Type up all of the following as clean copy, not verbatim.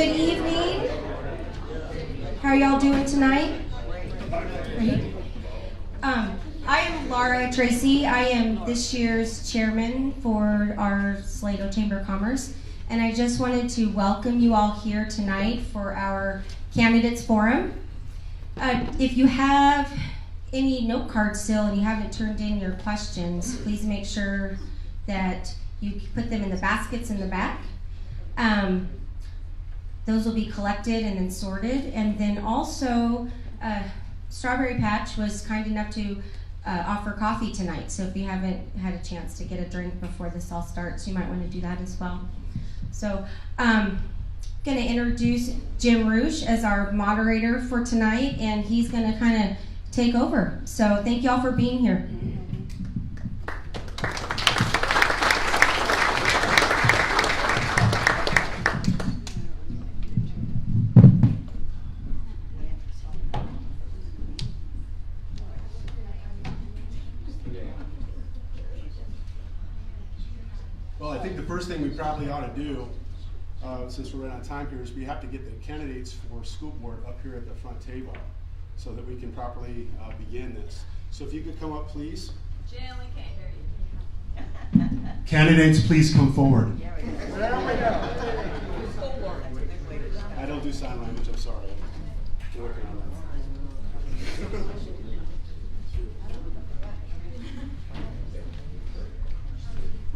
Good evening. How are y'all doing tonight? Great. I am Laura Tracy. I am this year's chairman for our Salado Chamber of Commerce, and I just wanted to welcome you all here tonight for our Candidates Forum. If you have any note cards still and you haven't turned in your questions, please make sure that you put them in the baskets in the back. Those will be collected and then sorted. And then also, Strawberry Patch was kind enough to offer coffee tonight. So if you haven't had a chance to get a drink before this all starts, you might want to do that as well. So I'm going to introduce Jim Rouge as our moderator for tonight, and he's going to kind of take over. So thank you all for being here. Well, I think the first thing we probably ought to do, since we're running out of time here, is we have to get the candidates for school board up here at the front table so that we can properly begin this. So if you could come up, please. Jim, we can't hear you. Candidates, please come forward. School board. I don't do sign language, I'm sorry. I'm working on that.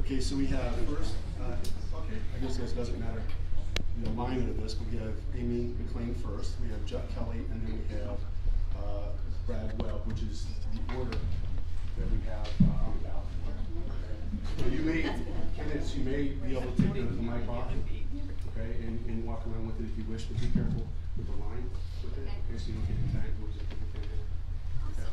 Okay, so we have first, I guess this doesn't matter the alignment of this, but we have Amy McLean first, we have Chuck Kelly, and then we have Brad Webb, which is the order that we have on the ballot. So you may, candidates, you may be able to take the mic off, okay, and walk around with it if you wish, but be careful with the line with it, okay, so you don't get entangled with it. Okay.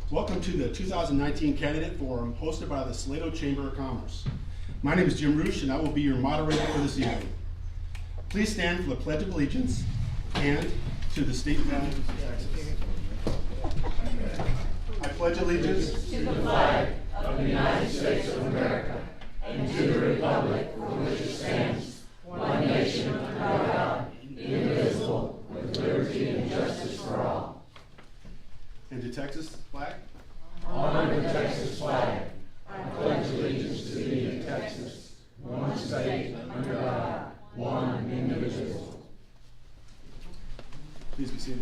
Welcome to the 2019 Candidate Forum hosted by the Salado Chamber of Commerce. My name is Jim Rouge and I will be your moderator for this evening. Please stand for the Pledge of Allegiance and to the state flag of Texas. I pledge allegiance to the flag of the United States of America and to the republic for which it stands, one nation under God, indivisible, with liberty and justice for all. And to Texas flag. Honor the Texas flag. I pledge allegiance to thee in Texas, one state under God, one indivisible. Please be seated.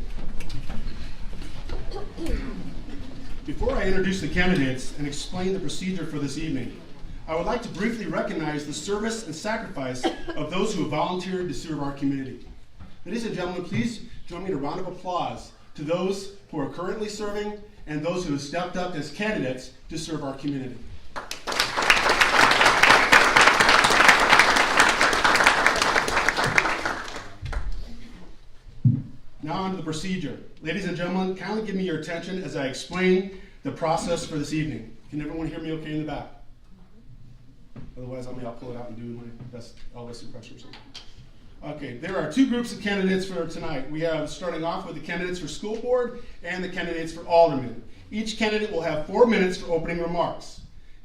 Before I introduce the candidates and explain the procedure for this evening, I would like to briefly recognize the service and sacrifice of those who have volunteered to serve our community. Ladies and gentlemen, please join me in a round of applause to those who are currently serving and those who have stepped up as candidates to serve our community. Now on to the procedure. Ladies and gentlemen, kindly give me your attention as I explain the process for this evening. Can everyone hear me okay in the back? Otherwise, I'll pull it out and do my best. I'll listen pressure. Okay, there are two groups of candidates for tonight. We have, starting off with the candidates for school board and the candidates for alderman. Each candidate will have 4 minutes for opening remarks.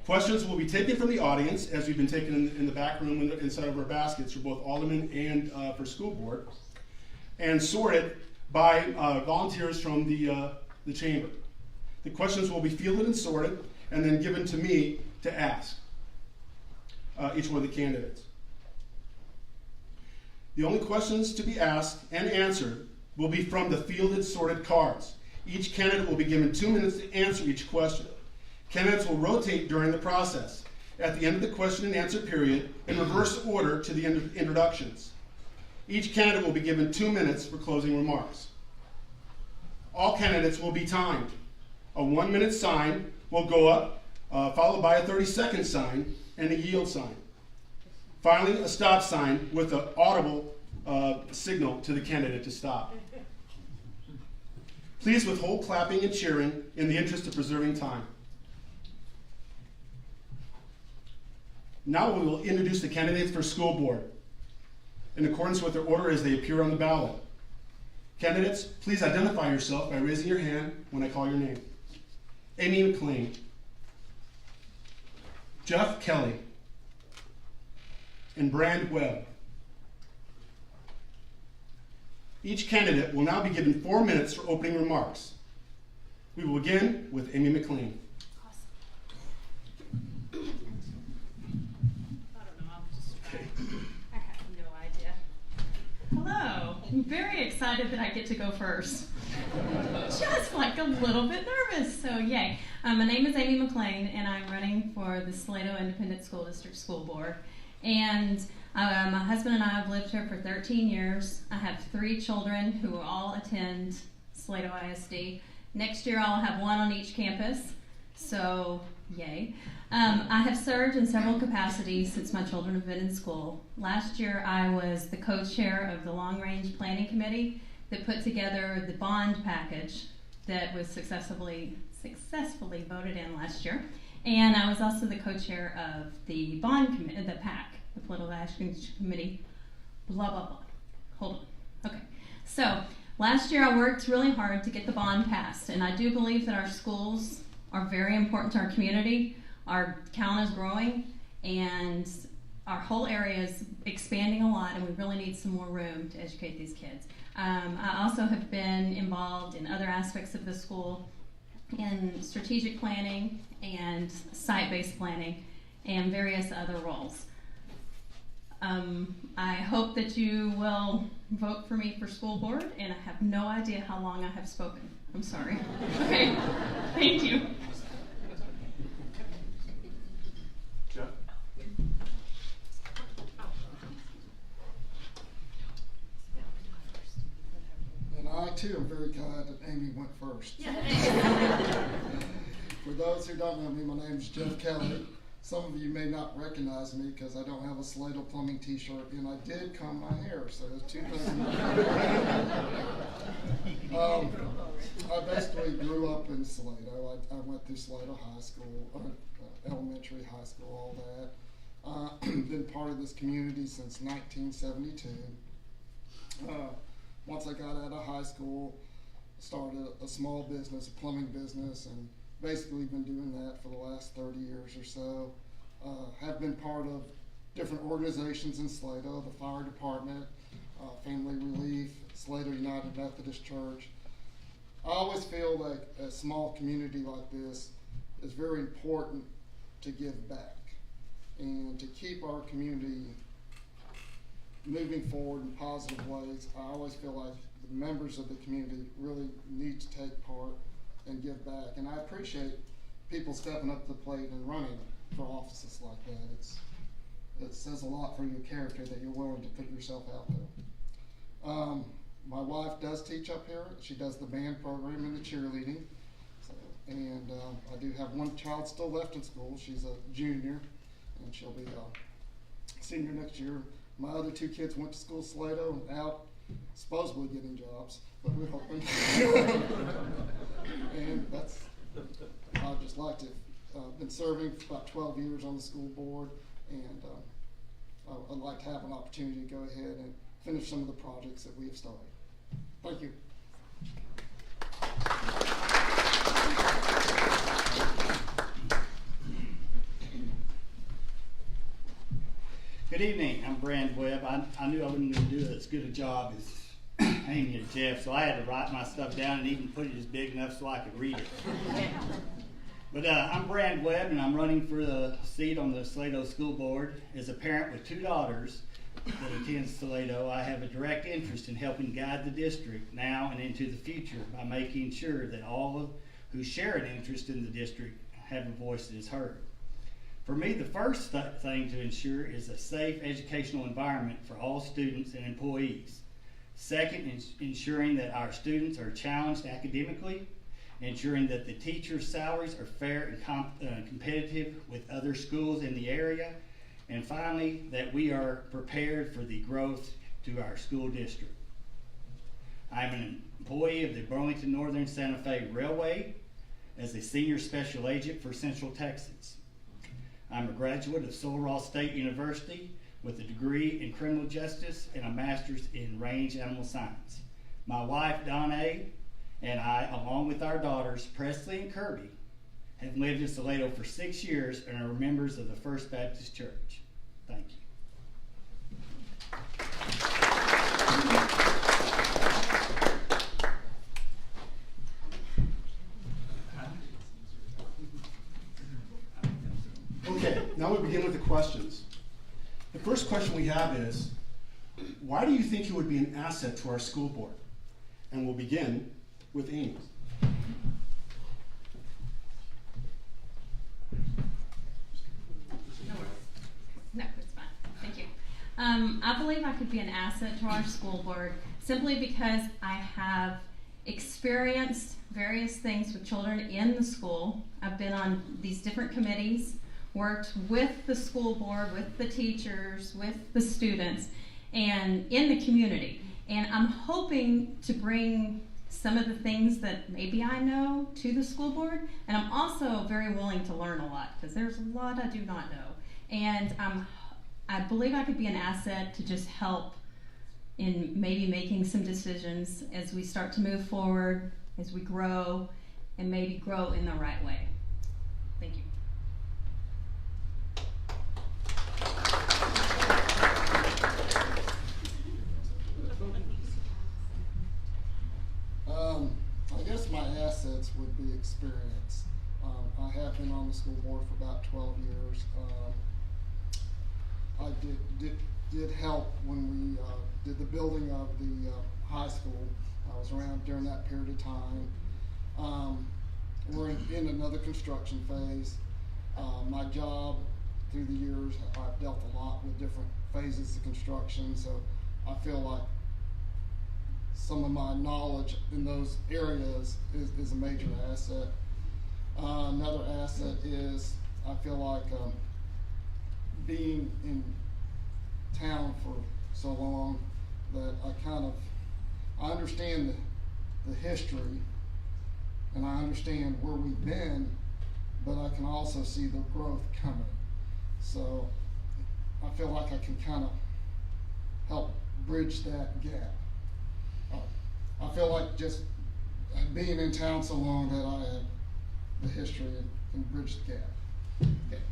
Questions will be taken from the audience, as we've been taken in the back room inside of our baskets for both alderman and for school board, and sorted by volunteers from the chamber. The questions will be fielded and sorted and then given to me to ask each one of the candidates. The only questions to be asked and answered will be from the fielded sorted cards. Each candidate will be given 2 minutes to answer each question. Candidates will rotate during the process. At the end of the question and answer period, in reverse order to the introductions. Each candidate will be given 2 minutes for closing remarks. All candidates will be timed. A 1 minute sign will go up, followed by a 30-second sign and a yield sign. Finally, a stop sign with an audible signal to the candidate to stop. Please withhold clapping and cheering in the interest of preserving time. Now we will introduce the candidates for school board in accordance with their order as they appear on the ballot. Candidates, please identify yourself by raising your hand when I call your name. Amy McLean, Jeff Kelly, and Brand Webb. Each candidate will now be given 4 minutes for opening remarks. We will begin with Amy McLean. I don't know, I'll just try. I have no idea. Hello, I'm very excited that I get to go first. Just like a little bit nervous, so yay. My name is Amy McLean, and I'm running for the Salado Independent School District School Board. And my husband and I have lived here for 13 years. I have 3 children who all attend Salado ISD. Next year I'll have 1 on each campus, so yay. I have served in several capacities since my children have been in school. Last year I was the co-chair of the Long Range Planning Committee that put together the bond package that was successfully voted in last year. And I was also the co-chair of the bond committee, the PAC, the Political Action Committee, blah, blah, blah. Hold on. Okay. So last year I worked really hard to get the bond passed, and I do believe that our schools are very important to our community. Our count is growing, and our whole area is expanding a lot, and we really need some more room to educate these kids. I also have been involved in other aspects of the school in strategic planning and site-based planning and various other roles. I hope that you will vote for me for school board, and I have no idea how long I have spoken. I'm sorry. Okay, thank you. Jeff? And I too am very glad that Amy went first. For those who don't know me, my name is Jeff Kelly. Some of you may not recognize me because I don't have a Salado Plumbing t-shirt, and I did comb my hair, so there's 2 things. I basically grew up in Salado. I went through Salado High School, elementary, high school, all that. Been part of this community since 1972. Once I got out of high school, started a small business, a plumbing business, and basically been doing that for the last 30 years or so. Have been part of different organizations in Salado, the fire department, family relief, Salado United Methodist Church. I always feel like a small community like this is very important to give back and to keep our community moving forward in positive ways. I always feel like the members of the community really need to take part and give back. And I appreciate people stepping up to the plate and running for offices like that. It says a lot for your character that you're willing to put yourself out there. My wife does teach up here. She does the band program and the cheerleading. And I do have 1 child still left in school. She's a junior, and she'll be a senior next year. My other 2 kids went to school Salado and out supposedly getting jobs, but we're hoping. And that's, I'd just like to, been serving for about 12 years on the school board, and I'd like to have an opportunity to go ahead and finish some of the projects that we have started. Thank you. Good evening, I'm Brand Webb. I knew I wasn't going to do as good a job as Amy and Jeff, so I had to write my stuff down and even put it as big enough so I could read it. But I'm Brand Webb, and I'm running for the seat on the Salado School Board. As a parent with 2 daughters that attend Salado, I have a direct interest in helping guide the district now and into the future by making sure that all who share an interest in the district have a voice that is heard. For me, the first thing to ensure is a safe educational environment for all students and employees. Second is ensuring that our students are challenged academically, ensuring that the teachers' salaries are fair and competitive with other schools in the area, and finally, that we are prepared for the growth to our school district. I'm an employee of the Burlington Northern Santa Fe Railway as a senior special agent for Central Texas. I'm a graduate of Sullivan State University with a degree in criminal justice and a master's in range animal science. My wife, Donna, and I, along with our daughters, Presley and Kirby, have lived in Salado for 6 years and are members of the First Baptist Church. Thank you. Okay, now we begin with the questions. The first question we have is, why do you think you would be an asset to our school board? And we'll begin with Amy. No, it's fine. Thank you. I believe I could be an asset to our school board simply because I have experienced various things with children in the school. I've been on these different committees, worked with the school board, with the teachers, with the students, and in the community. And I'm hoping to bring some of the things that maybe I know to the school board. And I'm also very willing to learn a lot because there's a lot I do not know. And I believe I could be an asset to just help in maybe making some decisions as we start to move forward, as we grow, and maybe grow in the right way. Thank you. I guess my assets would be experience. I have been on the school board for about 12 years. I did help when we did the building of the high school. I was around during that period of time. We're in another construction phase. My job through the years, I've dealt a lot with different phases of construction, so I feel like some of my knowledge in those areas is a major asset. Another asset is I feel like being in town for so long that I understand the history and I understand where we've been, but I can also see the growth coming. So I feel like I can kind of help bridge that gap. I feel like just being in town so long that I have the history and can bridge the gap. Okay.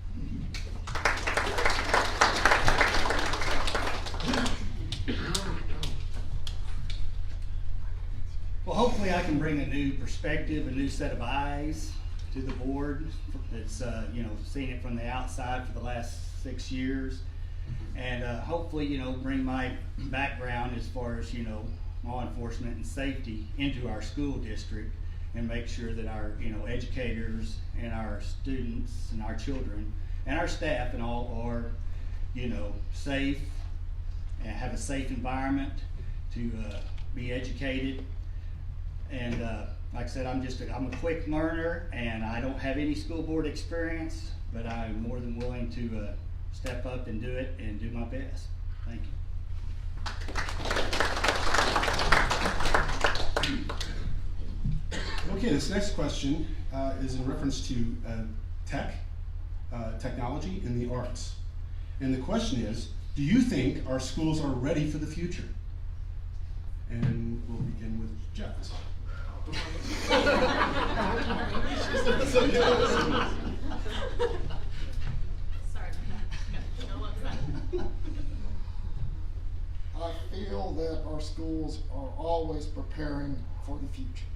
Well, hopefully I can bring a new perspective, a new set of eyes to the board that's, seen it from the outside for the last 6 years. And hopefully, bring my background as far as, law enforcement and safety into our school district and make sure that our, educators and our students and our children and our staff and all are, safe and have a safe environment to be educated. And like I said, I'm a quick learner and I don't have any school board experience, but I'm more than willing to step up and do it and do my best. Thank you. Okay, this next question is in reference to technology and the arts. And the question is, do you think our schools are ready for the future? And we'll begin with Jeff. I feel that our schools are always preparing for the future.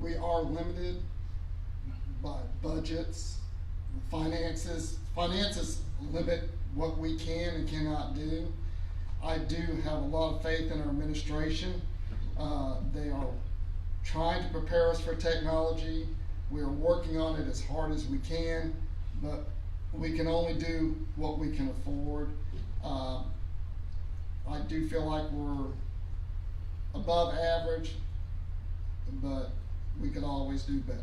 We are limited by budgets, finances. Finances limit what we can and cannot do. I do have a lot of faith in our administration. They are trying to prepare us for technology. We are working on it as hard as we can, but we can only do what we can afford. I do feel like we're above average, but we could always do better.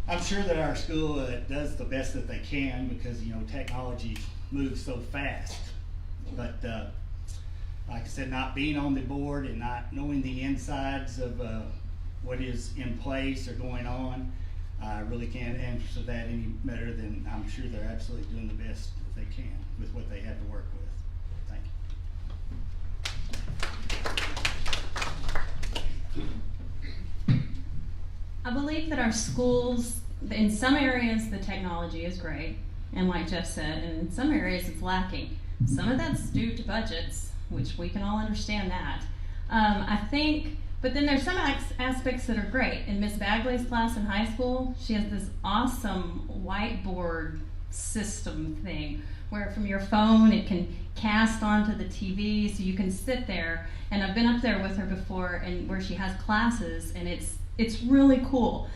I'm sure that our school does the best that they can because technology moves so fast. But like I said, not being on the board and not knowing the insides of what is in place or going on, I really can't answer that any better than I'm sure they're absolutely doing the best that they can with what they have to work with. Thank you. I believe that our schools, in some areas, the technology is great, and like Jeff said, and in some areas it's lacking. Some of that's due to budgets, which we can all understand that. I think, but then there's some aspects that are great. In Miss Bagley's class in high school, she has this awesome whiteboard system thing where from your phone it can cast onto the TV, so you can sit there. And I've been up there with her before, and where she has classes, and it's really cool.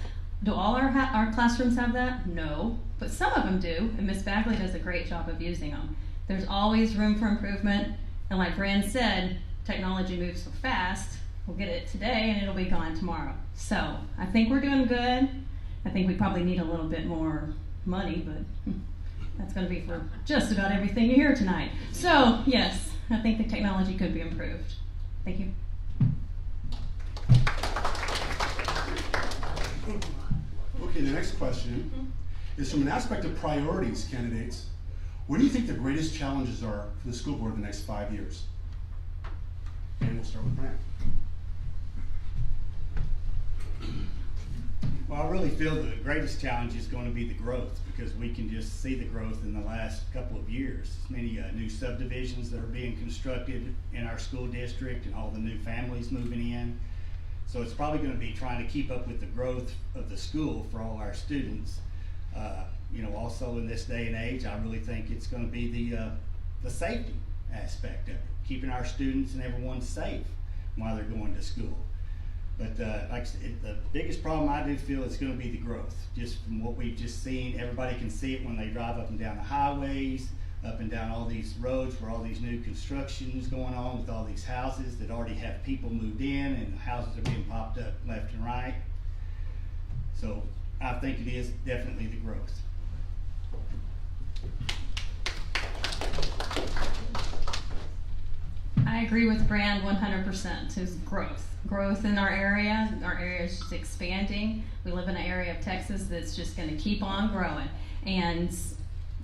Do all our classrooms have that? No, but some of them do, and Miss Bagley does a great job of using them. There's always room for improvement, and like Brand said, technology moves so fast. We'll get it today, and it'll be gone tomorrow. So I think we're doing good. I think we probably need a little bit more money, but that's going to be for just about everything you hear tonight. So yes, I think the technology could be improved. Thank you. Okay, the next question is from an aspect of priorities, candidates. What do you think the greatest challenges are for the school board in the next 5 years? And we'll start with Brand. Well, I really feel the greatest challenge is going to be the growth, because we can just see the growth in the last couple of years. Many new subdivisions that are being constructed in our school district and all the new families moving in. So it's probably going to be trying to keep up with the growth of the school for all our students. Also in this day and age, I really think it's going to be the safety aspect of it, keeping our students and everyone safe while they're going to school. But like I said, the biggest problem I do feel is going to be the growth. Just from what we've just seen, everybody can see it when they drive up and down the highways, up and down all these roads where all these new constructions going on with all these houses that already have people moved in, and houses are being popped up left and right. So I think it is definitely the growth. I agree with Brand 100%. Is growth. Growth in our area. Our area is just expanding. We live in an area of Texas that's just going to keep on growing. And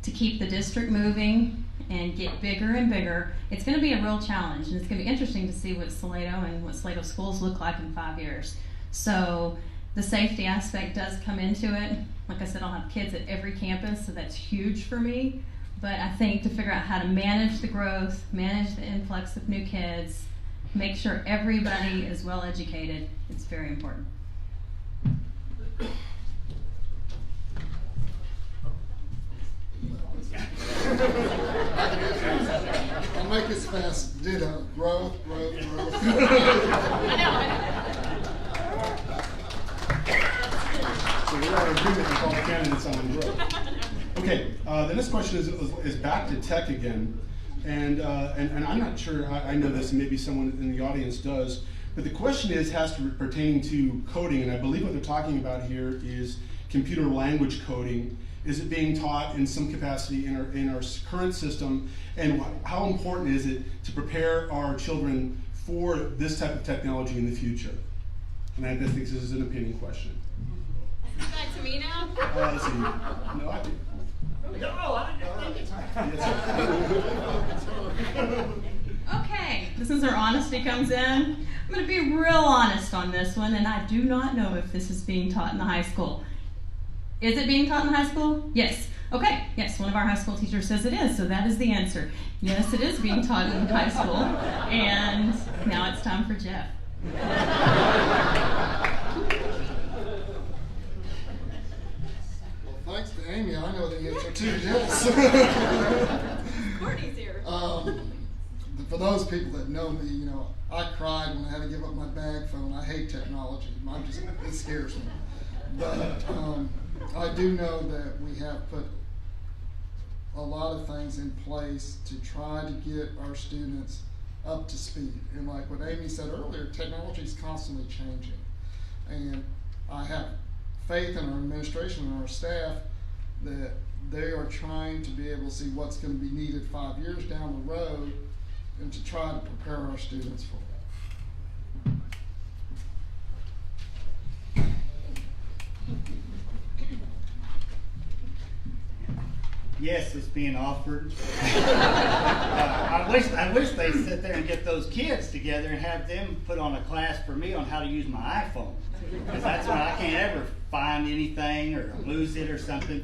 to keep the district moving and get bigger and bigger, it's going to be a real challenge. And it's going to be interesting to see what Salado and what Salado schools look like in 5 years. So the safety aspect does come into it. Like I said, I'll have kids at every campus, so that's huge for me. But I think to figure out how to manage the growth, manage the influx of new kids, make sure everybody is well educated, it's very important. I'll make this fast. Ditto. Growth. I know. So we're in agreement with all the candidates on the growth. Okay, the next question is back to tech again, and I'm not sure I know this, and maybe someone in the audience does, but the question has to pertaining to coding, and I believe what they're talking about here is computer language coding. Is it being taught in some capacity in our current system, and how important is it to prepare our children for this type of technology in the future? And I think this is an opinion question. Is that to me now? Let's see. No, I do. Okay, this is where honesty comes in. I'm going to be real honest on this one, and I do not know if this is being taught in the high school. Is it being taught in the high school? Yes. Okay, yes, one of our high school teachers says it is, so that is the answer. Yes, it is being taught in high school, and now it's time for Jeff. Thanks to Amy, I know the answer too, yes. Courtney's here. For those people that know me, I cried when I had to give up my bag phone. I hate technology. It scares me. But I do know that we have put a lot of things in place to try to get our students up to speed. And like what Amy said earlier, technology is constantly changing. And I have faith in our administration and our staff that they are trying to be able to see what's going to be needed 5 years down the road and to try to prepare our students for that. Yes, it's being offered. I wish they'd sit there and get those kids together and have them put on a class for me on how to use my iPhone. Because that's when I can't ever find anything or lose it or something.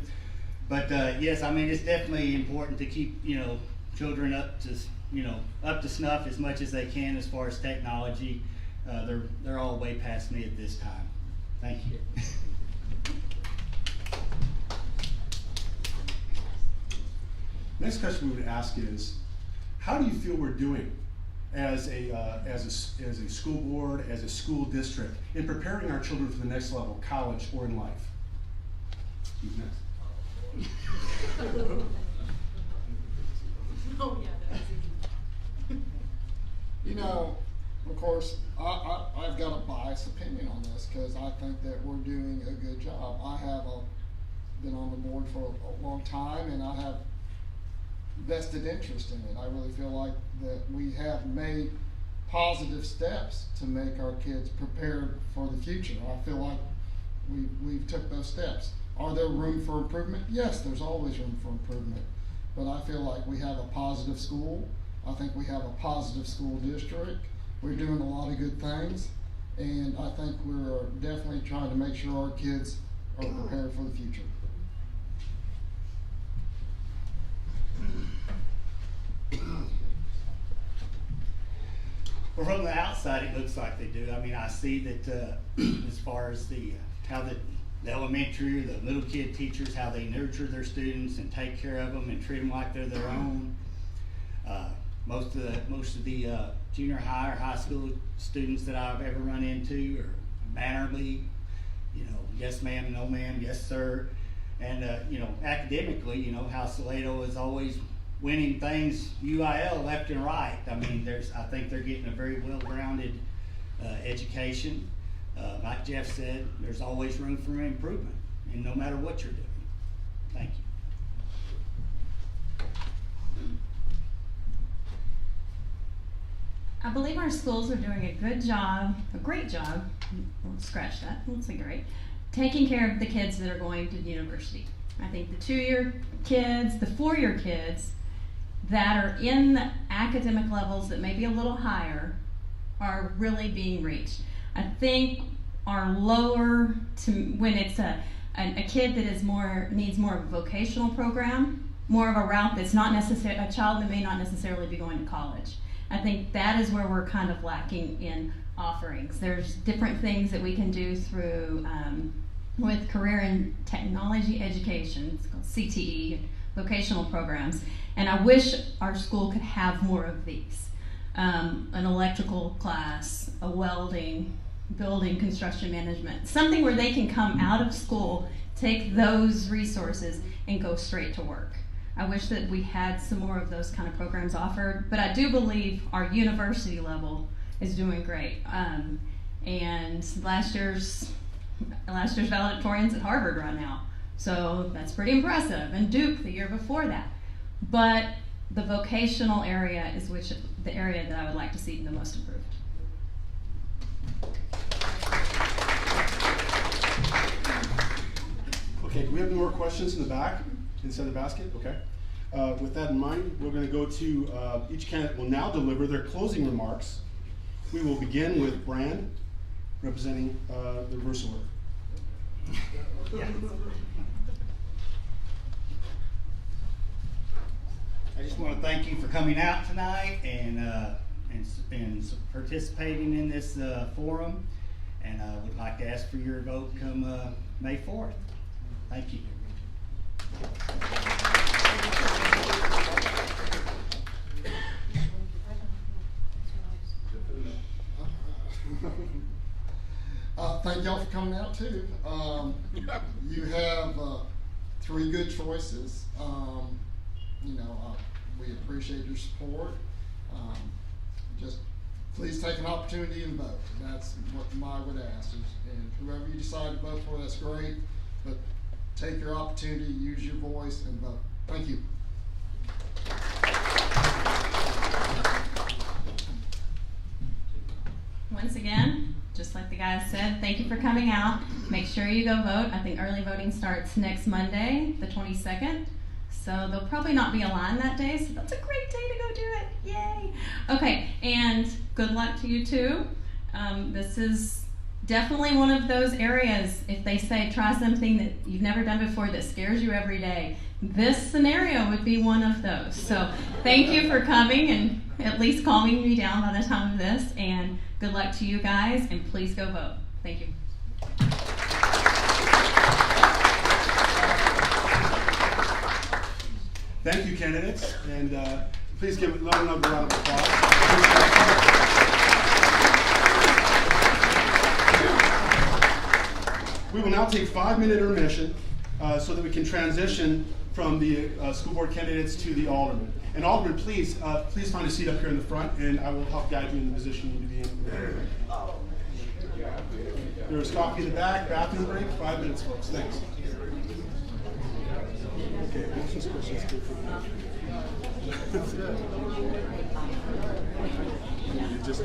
But yes, I mean, it's definitely important to keep, children up to snuff as much as they can as far as technology. They're all way past me at this time. Thank you. Next question we would ask is, how do you feel we're doing as a school board, as a school district, in preparing our children for the next level, college or in life? Who's next? Oh, yeah, that was easy. Of course, I've got a biased opinion on this because I think that we're doing a good job. I have been on the board for a long time, and I have vested interest in it. I really feel like that we have made positive steps to make our kids prepared for the future. I feel like we've took those steps. Are there room for improvement? Yes, there's always room for improvement. But I feel like we have a positive school. I think we have a positive school district. We're doing a lot of good things. And I think we're definitely trying to make sure our kids are prepared for the future. Well, from the outside, it looks like they do. I mean, I see that as far as how the elementary, the little kid teachers, how they nurture their students and take care of them and treat them like they're their own. Most of the junior high or high school students that I've ever run into are mannerly, yes ma'am, no ma'am, yes sir. And academically, how Salado is always winning things UIL left and right. I mean, I think they're getting a very well-rounded education. Like Jeff said, there's always room for improvement, and no matter what you're doing. Thank you. I believe our schools are doing a good job, a great job, we'll scratch that, let's say great, taking care of the kids that are going to university. I think the 2-year kids, the 4-year kids that are in the academic levels that may be a little higher are really being reached. I think our lower to when it's a kid that is needs more of a vocational program, more of a route that's not necessarily a child that may not necessarily be going to college. I think that is where we're kind of lacking in offerings. There's different things that we can do through with career and technology education, it's called CTE, vocational programs, and I wish our school could have more of these. An electrical class, a welding, building construction management, something where they can come out of school, take those resources, and go straight to work. I wish that we had some more of those kind of programs offered, but I do believe our university level is doing great. And last year's valedictorians at Harvard right now, so that's pretty impressive. And Duke the year before that. But the vocational area is the area that I would like to see the most improved. Okay, do we have any more questions in the back, inside the basket? Okay. With that in mind, we're going to go to each candidate will now deliver their closing remarks. We will begin with Brand, representing the reverse order. I just want to thank you for coming out tonight and participating in this forum, and I would like to ask for your vote come May 4th. Thank you. Thank y'all for coming out too. You have 3 good choices. We appreciate your support. Just please take an opportunity and vote. That's what I would ask. And whoever you decide to vote for, that's great. But take your opportunity, use your voice, and vote. Thank you. thank you for coming out. Make sure you go vote. I think early voting starts next Monday, the 22nd. So there'll probably not be a line that day, so that's a great day to go do it. Yay! Okay, and good luck to you too. This is definitely one of those areas, if they say try something that you've never done before that scares you every day, this scenario would be one of those. So thank you for coming and at least calming me down by the time of this, and good luck to you guys, and please go vote. Thank you. Thank you, candidates, and please give another round of applause. We will now take a 5-minute intermission so that we can transition from the school board candidates to the aldermen. And aldermen, please find a seat up here in the front, and I will help guide you in the position you need to be in. There's coffee in the back, bathroom break, 5 minutes, folks. Thanks. Okay, this is questions good for you. Just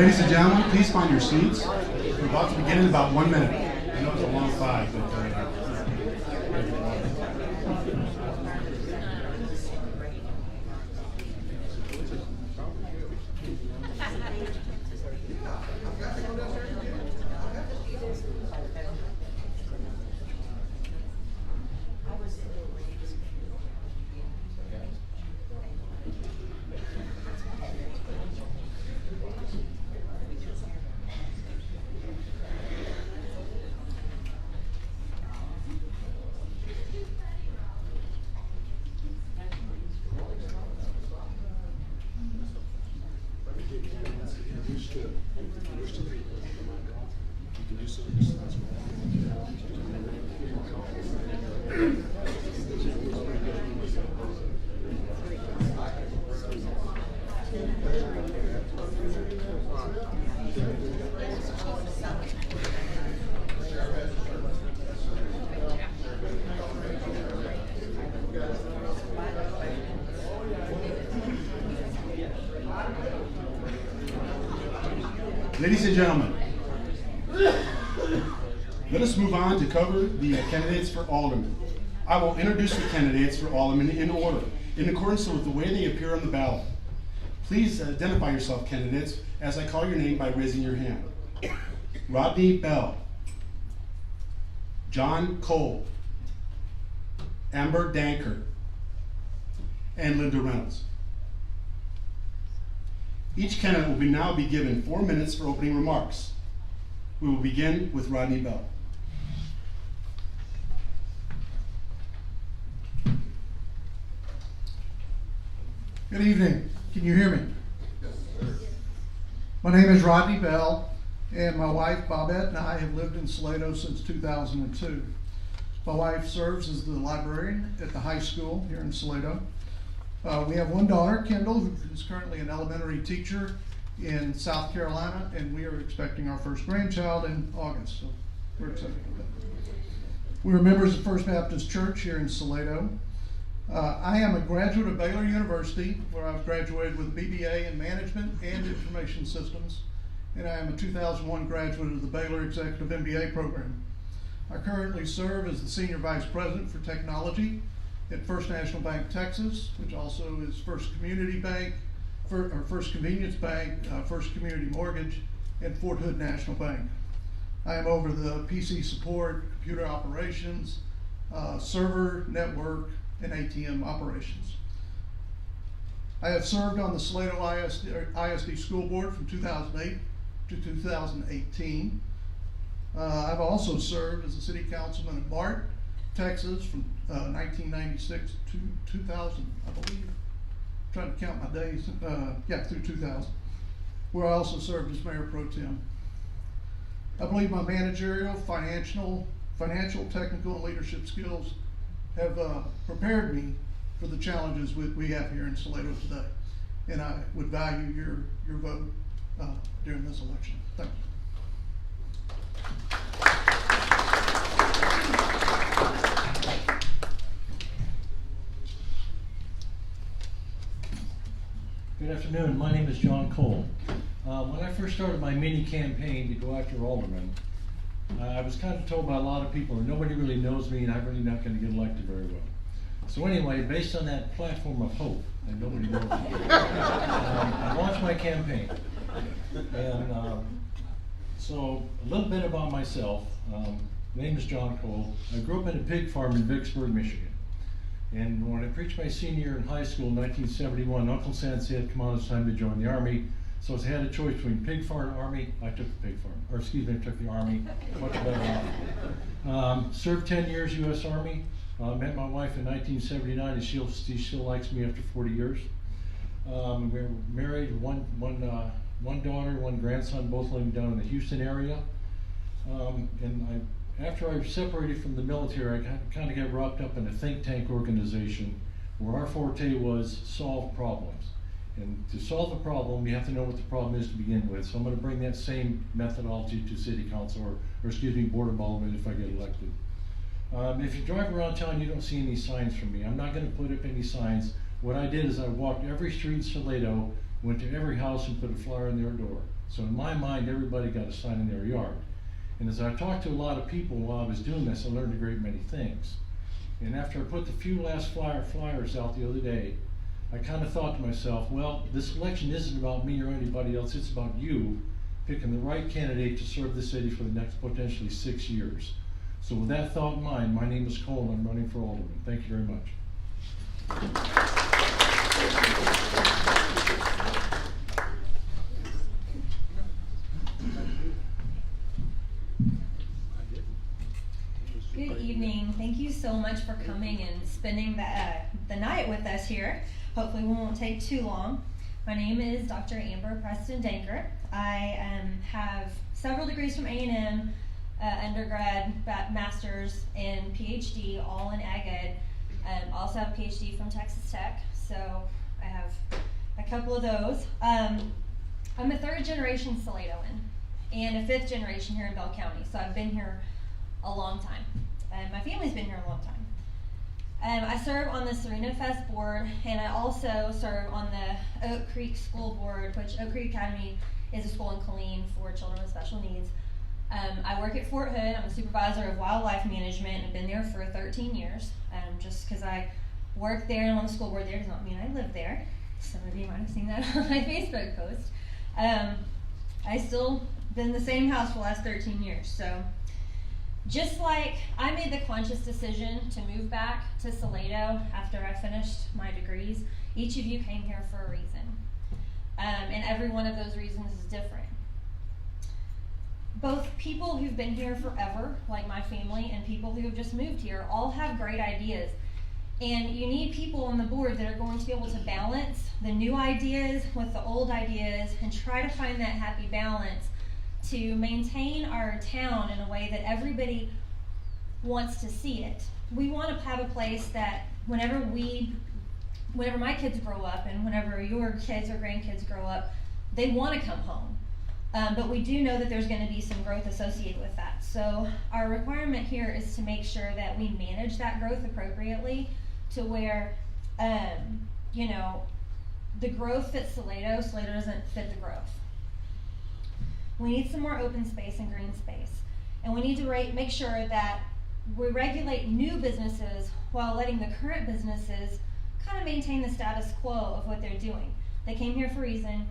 Ladies and gentlemen, please find your seats. We're about to begin in about 1 minute. I know it's a long 5, but ladies and gentlemen, let us move on to cover the candidates for alderman. I will introduce the candidates for alderman in order, in accordance with the way they appear on the ballot. Please identify yourself, candidates, as I call your name by raising your hand. Rodney Bell, John Cole, Amber Danker, and Linda Reynolds. Each candidate will now be given 4 minutes for opening remarks. We will begin with Rodney Bell. Good evening. Can you hear me? Yes, sir. My name is Rodney Bell, and my wife Bobette and I have lived in Salado since 2002. My wife serves as the librarian at the high school here in Salado. We have one daughter, Kendall, who is currently an elementary teacher in South Carolina, and we are expecting our first grandchild in August, so we're excited about that. We are members of First Baptist Church here in Salado. I am a graduate of Baylor University, where I've graduated with a BBA in Management and Information Systems, and I am a 2001 graduate of the Baylor Executive MBA program. I currently serve as the Senior Vice President for Technology at First National Bank Texas, which also is First Community Bank, First Convenience Bank, First Community Mortgage, and Fort Hood National Bank. I am over the PC support, computer operations, server, network, and ATM operations. I have served on the Salado ISD School Board from 2008 to 2018. I've also served as a city councilman in Bart, Texas from 1996 to 2000, I believe. I'm trying to count my days. Through 2000, where I also served as mayor pro tem. I believe my managerial, financial, technical, and leadership skills have prepared me for the challenges we have here in Salado today. And I would value your vote during this election. Thank you. Good afternoon. My name is John Cole. When I first started my mini campaign to go after aldermen, I was kind of told by a lot of people that nobody really knows me and I'm really not going to get elected very well. So anyway, based on that platform of hope that nobody knows me, I launched my campaign. And so a little bit about myself. My name is John Cole. I grew up in a pig farm in Vicksburg, Michigan. And when I preached my senior year in high school in 1971, Uncle Sam said, come on, it's time to join the Army. So I had a choice between pig farm and Army. I took the pig farm, or excuse me, I took the Army. Much better off. Served 10 years U.S. Army. Met my wife in 1979, and she still likes me after 40 years. We were married, one daughter, one grandson, both living down in the Houston area. After I separated from the military, I kind of got wrapped up in a think tank organization where our forte was solve problems. And to solve a problem, you have to know what the problem is to begin with. So I'm going to bring that same methodology to City Council, or excuse me, Board of Aldermen if I get elected. If you drive around town, you don't see any signs from me. I'm not going to put up any signs. What I did is I walked every street in Salado, went to every house and put a flyer in their door. So in my mind, everybody got a sign in their yard. And as I talked to a lot of people while I was doing this, I learned a great many things. And after I put the few last flyers out the other day, I kind of thought to myself, well, this election isn't about me or anybody else, it's about you picking the right candidate to serve the city for the next potentially 6 years. So with that thought in mind, my name is Cole and I'm running for alderman. Thank you very much. Good evening. Thank you so much for coming and spending the night with us here. Hopefully we won't take too long. My name is Dr. Amber Preston Dankert. I have several degrees from A&M, undergrad, master's, and PhD, all in ag ed. Also have a PhD from Texas Tech, so I have a couple of those. I'm a third generation Saladoan and a fifth generation here in Bell County, so I've been here a long time. My family's been here a long time. I serve on the Serena Fest board, and I also serve on the Oak Creek School Board, which Oak Creek Academy is a school in Killeen for children with special needs. I work at Fort Hood. I'm a supervisor of wildlife management and have been there for 13 years. Just because I work there and on the school board there does not mean I live there. Some of you might have seen that on my Facebook post. I still been in the same house for the last 13 years. So just like I made the conscious decision to move back to Salado after I finished my degrees, each of you came here for a reason. And every one of those reasons is different. Both people who've been here forever, like my family, and people who have just moved here all have great ideas. And you need people on the board that are going to be able to balance the new ideas with the old ideas and try to find that happy balance to maintain our town in a way that everybody wants to see it. We want to have a place that whenever my kids grow up and whenever your kids or grandkids grow up, they want to come home. But we do know that there's going to be some growth associated with that. So our requirement here is to make sure that we manage that growth appropriately to where, the growth fits Salado doesn't fit the growth. We need some more open space and green space. And we need to make sure that we regulate new businesses while letting the current businesses kind of maintain the status quo of what they're doing. They came here for a reason.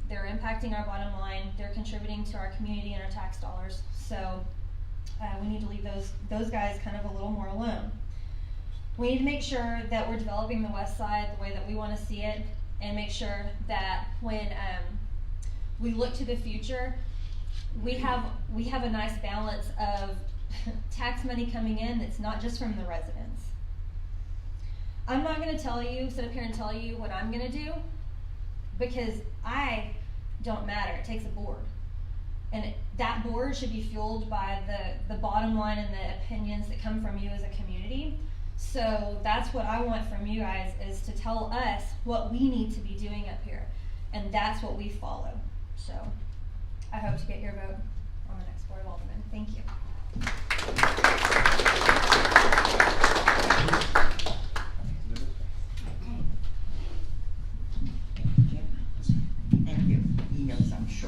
They're impacting our bottom line. They're contributing to our community and our tax dollars. So we need to leave those guys kind of a little more alone. We need to make sure that we're developing the west side the way that we want to see it, and make sure that when we look to the future, we have a nice balance of tax money coming in that's not just from the residents. I'm not going to sit up here and tell you what I'm going to do, because I don't matter. It takes a board. And that board should be fueled by the bottom line and the opinions that come from you as a community. So that's what I want from you guys, is to tell us what we need to be doing up here. And that's what we follow. So I hope to get your vote on the next Board of Aldermen. Thank you. Thank you. He knows I'm short.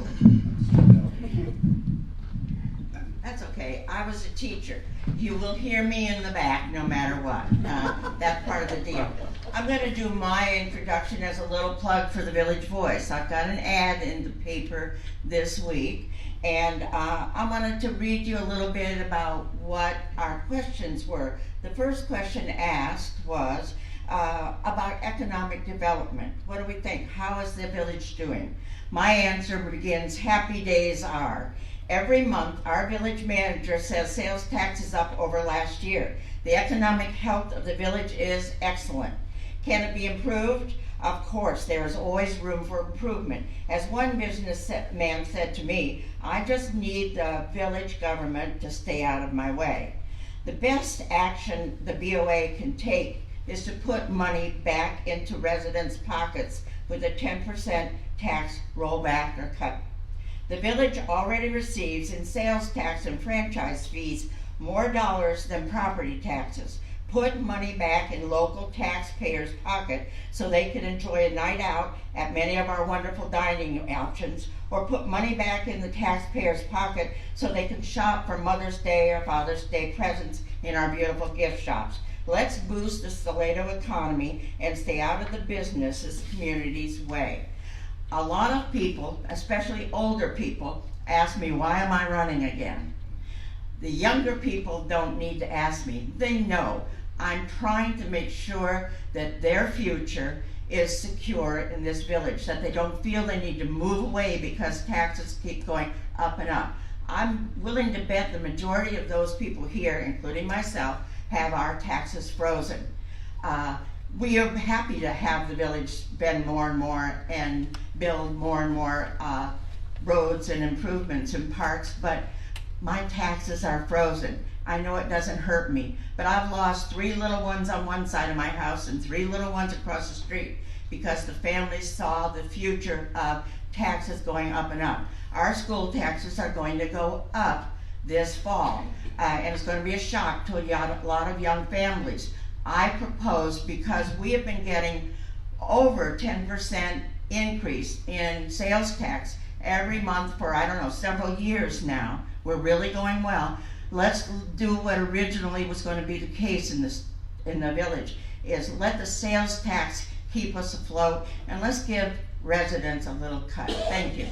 okay, I was a teacher. You will hear me in the back no matter what. That's part of the deal. I'm going to do my introduction as a little plug for the Village Voice. I've got an ad in the paper this week, and I wanted to read you a little bit about what our questions were. The first question asked was about economic development. What do we think? How is the village doing? My answer begins, happy days are. Every month, our village manager says sales tax is up over last year. The economic health of the village is excellent. Can it be improved? Of course, there is always room for improvement. As one businessman said to me, I just need the village government to stay out of my way. The best action the BOA can take is to put money back into residents' pockets with a 10% tax rollback or cut. The village already receives in sales tax and franchise fees more dollars than property taxes. Put money back in local taxpayers' pocket so they can enjoy a night out at many of our wonderful dining options, or put money back in the taxpayers' pocket so they can shop for Mother's Day or Father's Day presents in our beautiful gift shops. Let's boost the Salado economy and stay out of the business community's way. A lot of people, especially older people, ask me, why am I running again? The younger people don't need to ask me. They know. I'm trying to make sure that their future is secure in this village, that they don't feel they need to move away because taxes keep going up and up. I'm willing to bet the majority of those people here, including myself, have our taxes frozen. We are happy to have the village spend more and more and build more and more roads and improvements and parks, but my taxes are frozen. I know it doesn't hurt me, but I've lost 3 little ones on one side of my house and 3 little ones across the street because the families saw the future of taxes going up and up. Our school taxes are going to go up this fall, and it's going to be a shock to a lot of young families. I propose, because we have been getting over 10% increase in sales tax every month for, I don't know, several years now. We're really going well. Let's do what originally was going to be the case in the village, is let the sales tax keep us afloat, and let's give residents a little cut. Thank you.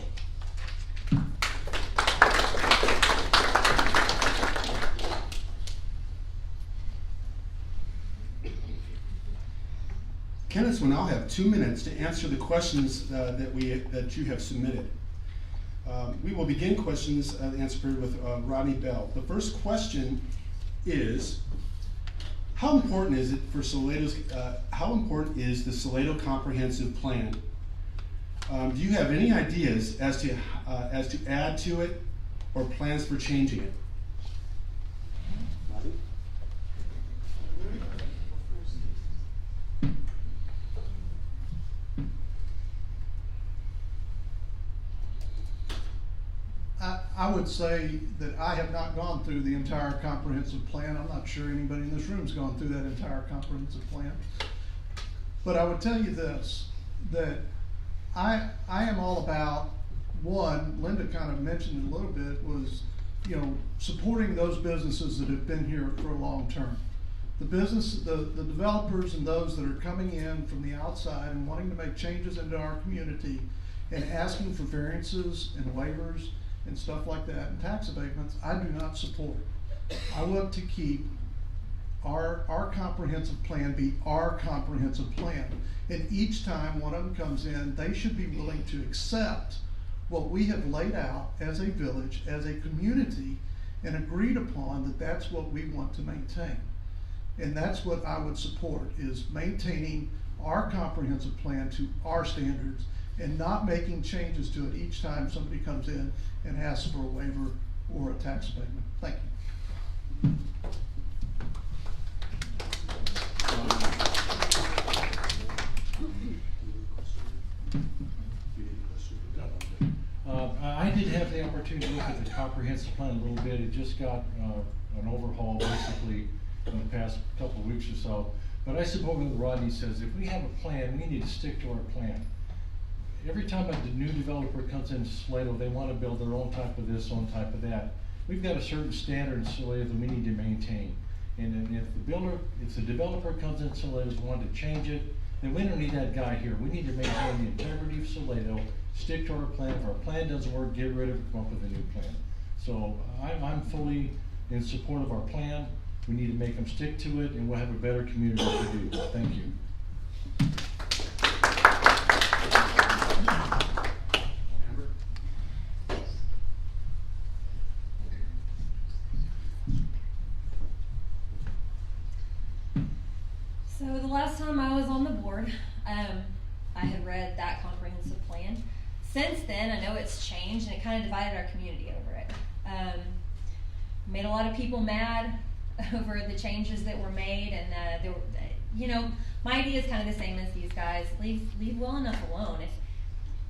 Candidates will now have 2 minutes to answer the questions that you have submitted. We will begin questions answer period with Rodney Bell. The first question is, how important is it for Salado's? How important is the Salado Comprehensive Plan? Do you have any ideas as to add to it or plans for changing it? Rodney? I would say that I have not gone through the entire comprehensive plan. I'm not sure anybody in this room's gone through that entire comprehensive plan. But I would tell you this, that I am all about, one, Linda kind of mentioned it a little bit, was, supporting those businesses that have been here for a long term. The developers and those that are coming in from the outside and wanting to make changes into our community and asking for variances and waivers and stuff like that, and tax abatements, I do not support. I want to keep our comprehensive plan be our comprehensive plan. And each time one of them comes in, they should be willing to accept what we have laid out as a village, as a community, and agreed upon that that's what we want to maintain. And that's what I would support, is maintaining our comprehensive plan to our standards and not making changes to it each time somebody comes in and asks for a waiver or a tax abatement. Thank you. I did have the opportunity to look at the comprehensive plan a little bit. It just got an overhaul basically in the past couple of weeks or so. But I support what Rodney says. If we have a plan, we need to stick to our plan. Every time a new developer comes into Salado, they want to build their own type of this, own type of that. we've got a certain standard in Salado that we need to maintain. And then if the developer comes in Salado and wants to change it, then we don't need that guy here. We need to maintain the integrity of Salado, stick to our plan. If our plan doesn't work, get rid of it, come up with a new plan. So I'm fully in support of our plan. We need to make them stick to it, and we'll have a better community if we do. Thank you. So the last time I was on the board, I had read that comprehensive plan. Since then, I know it's changed and it kind of divided our community over it. Made a lot of people mad over the changes that were made, and there were, my idea is kind of the same as these guys. Leave well enough alone.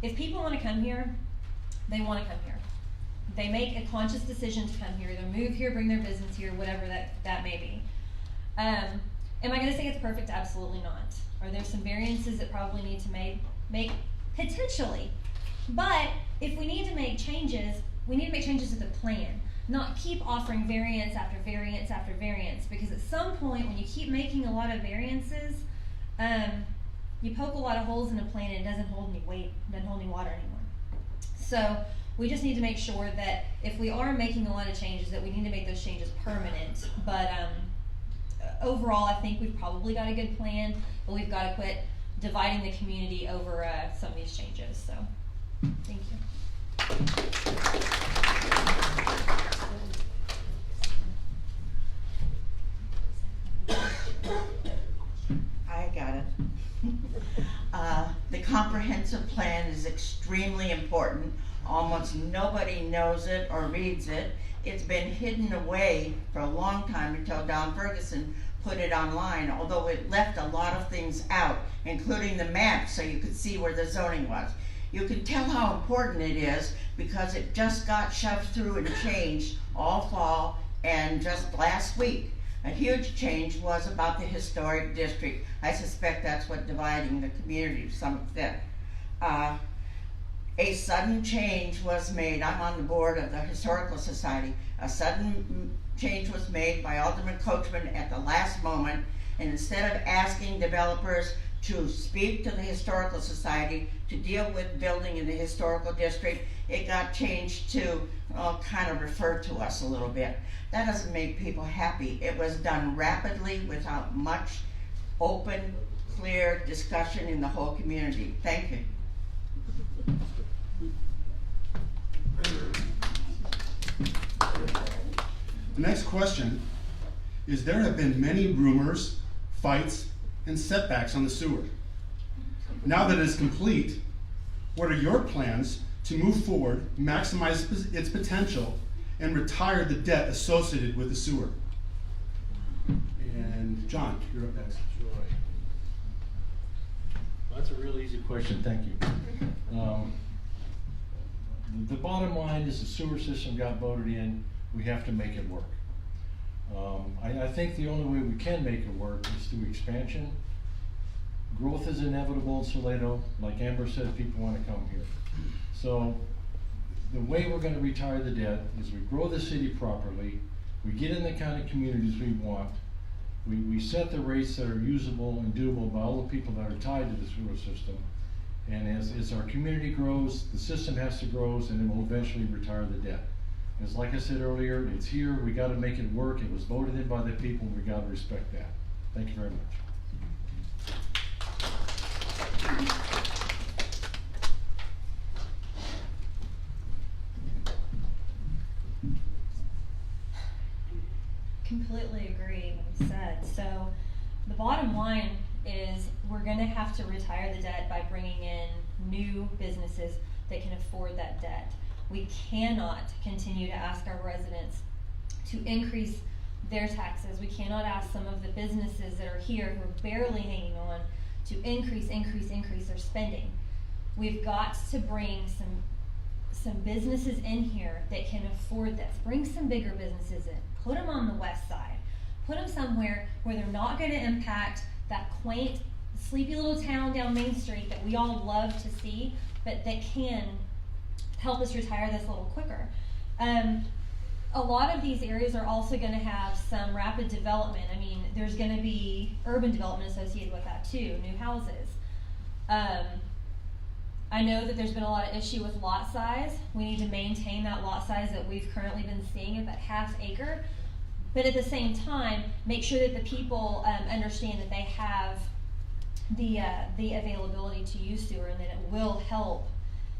If people want to come here, they want to come here. They make a conscious decision to come here. They move here, bring their business here, whatever that may be. Am I going to say it's perfect? Absolutely not. Are there some variances that probably need to make potentially? But if we need to make changes, we need to make changes to the plan, not keep offering variance after variance after variance. Because at some point, when you keep making a lot of variances, you poke a lot of holes in a plan and it doesn't hold any weight, doesn't hold any water anymore. So we just need to make sure that if we are making a lot of changes, that we need to make those changes permanent. But overall, I think we've probably got a good plan, but we've got to quit dividing the community over some of these changes. So, thank you. I got it. The comprehensive plan is extremely important. Almost nobody knows it or reads it. It's been hidden away for a long time until Don Ferguson put it online, although it left a lot of things out, including the map, so you could see where the zoning was. You can tell how important it is because it just got shoved through and changed all fall, and just last week a huge change was about the historic district. I suspect that's what dividing the community to some extent. A sudden change was made. I'm on the board of the Historical Society. A sudden change was made by Alderman Coachman at the last moment, and instead of asking developers to speak to the Historical Society to deal with building in the historical district, it got changed to kind of refer to us a little bit. That doesn't make people happy. It was done rapidly without much open, clear discussion in the whole community. Thank you. The next question is, there have been many rumors, fights, and setbacks on the sewer. Now that it is complete, what are your plans to move forward, maximize its potential, and retire the debt associated with the sewer? And John, you're up next. That's a real easy question, thank you. The bottom line is the sewer system got voted in, we have to make it work. I think the only way we can make it work is through expansion. Growth is inevitable in Salado. Like Amber said, people want to come here. So the way we're going to retire the debt is we grow the city properly, we get in the kind of communities we want, we set the rates that are usable and doable by all the people that are tied to the sewer system, and as our community grows, the system has to grow, and then we'll eventually retire the debt. As like I said earlier, it's here, we got to make it work, it was voted in by the people, we got to respect that. Thank you very much. Completely agree with what you said. So the bottom line is we're going to have to retire the debt by bringing in new businesses that can afford that debt. We cannot continue to ask our residents to increase their taxes. We cannot ask some of the businesses that are here who are barely hanging on to increase their spending. We've got to bring some businesses in here that can afford this. Bring some bigger businesses in. Put them on the west side. Put them somewhere where they're not going to impact that quaint, sleepy little town down Main Street that we all love to see, but that can help us retire this a little quicker. A a lot of these areas are also going to have some rapid development. I mean, there's going to be urban development associated with that too, new houses. I know that there's been a lot of issue with lot size. We need to maintain that lot size that we've currently been seeing at that ½ acre. But at the same time, make sure that the people understand that they have the availability to use sewer, and that it will help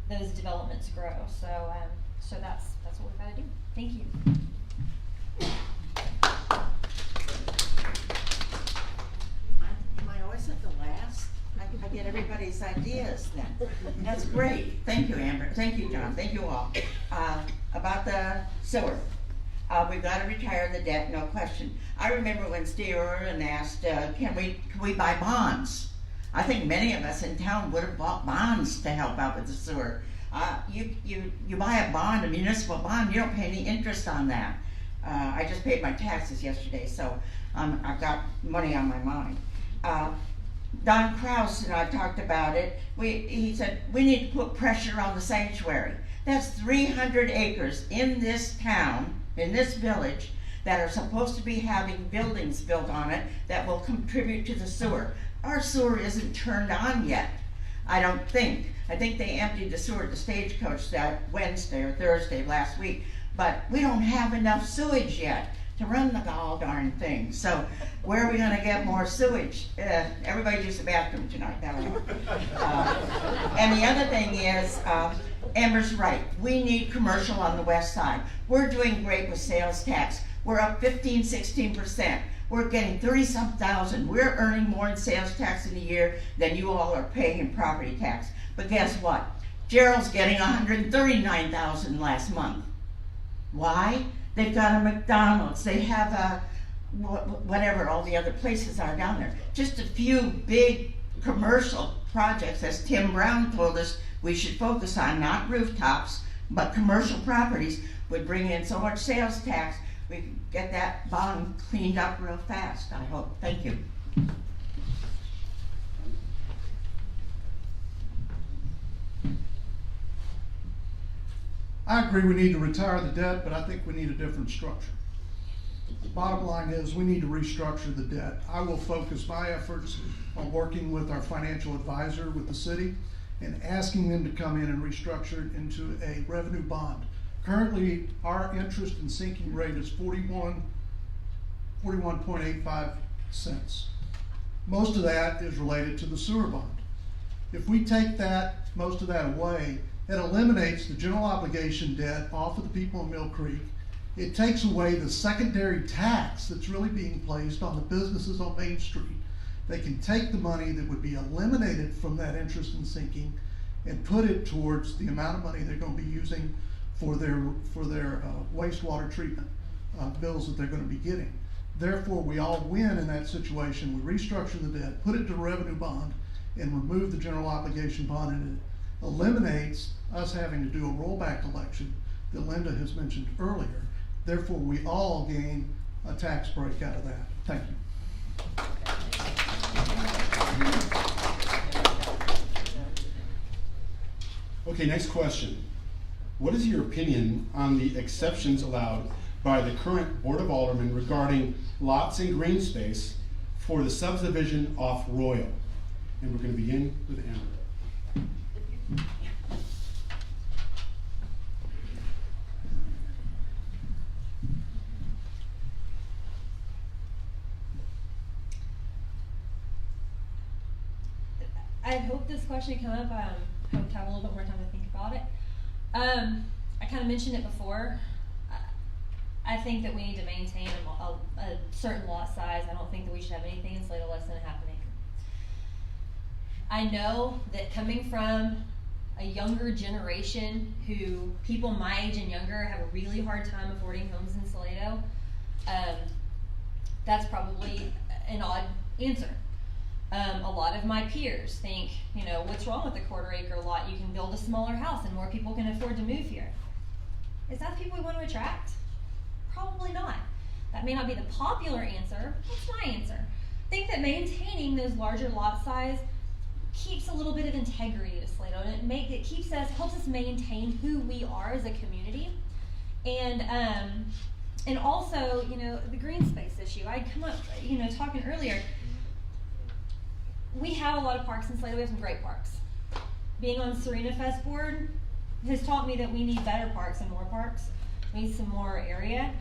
those developments grow. So so that's what we've got to do. Thank you. Am I always at the last? I get everybody's ideas then. That's great. Thank you, Amber. Thank you, John. Thank you all. About the sewer. We've got to retire the debt, no question. I remember when Steve Irwin asked, can we buy bonds? I think many of us in town would have bought bonds to help out with the sewer. You buy a bond, a municipal bond, you don't pay any interest on that. I just paid my taxes yesterday, so I've got money on my mind. Don Kraus and I talked about it. He said, we need to put pressure on the sanctuary. That's 300 acres in this town, in this village, that are supposed to be having buildings built on it that will contribute to the sewer. Our sewer isn't turned on yet, I don't think. I think they emptied the sewer at the Stagecoach that Wednesday or Thursday last week, but we don't have enough sewage yet to run the gall darn thing. So where are we gonna get more sewage? Everybody use the bathroom tonight, that'll help. And the other thing is, Amber's right, we need commercial on the west side. We're doing great with sales tax. We're up 15, 16%. We're getting 30-some thousand. We're earning more in sales tax in a year than you all are paying in property tax. But guess what? Gerald's getting 139,000 last month. Why? They've got a McDonald's. They have a whatever all the other places are down there. Just a few big commercial projects, as Tim Brown told us we should focus on, not rooftops, but commercial properties, would bring in so much sales tax, we could get that bond cleaned up real fast, I hope. Thank you. I agree we need to retire the debt, but I think we need a different structure. The bottom line is we need to restructure the debt. I will focus my efforts on working with our financial advisor with the city and asking them to come in and restructure it into a revenue bond. Currently, our interest and sinking rate is 41.85 cents. Most of that is related to the sewer bond. If we take that, most of that away, it eliminates the general obligation debt off of the people in Mill Creek. It takes away the secondary tax that's really being placed on the businesses on Main Street. They can take the money that would be eliminated from that interest and sinking and put it towards the amount of money they're going to be using for their wastewater treatment bills that they're going to be getting. Therefore, we all win in that situation. We restructure the debt, put it to revenue bond, and remove the general obligation bond, and it eliminates us having to do a rollback election that Linda has mentioned earlier. Therefore, we all gain a tax break out of that. Thank you. Okay, next question. What is your opinion on the exceptions allowed by the current Board of Aldermen regarding lots in green space for the subdivision off Royal? And we're going to begin with Amber. I hope this question came up. I hope to have a little bit more time to think about it. I kind of mentioned it before. I think that we need to maintain a certain lot size. I don't think that we should have anything in Salado less than a ½ acre. I know that coming from a younger generation, who people my age and younger have a really hard time affording homes in Salado, that's probably an odd answer. A lot of my peers think, you know, what's wrong with a ½ acre lot? You can build a smaller house and more people can afford to move here. Is that the people we want to attract? Probably not. That may not be the popular answer. That's my answer. I think that maintaining those larger lot size keeps a little bit of integrity to Salado, and it helps us maintain who we are as a community. And also, you know, the green space issue. I come up, you know, talking earlier. We have a lot of parks in Salado. We have some great parks. Being on Serena Fest board has taught me that we need better parks and more parks. We need some more area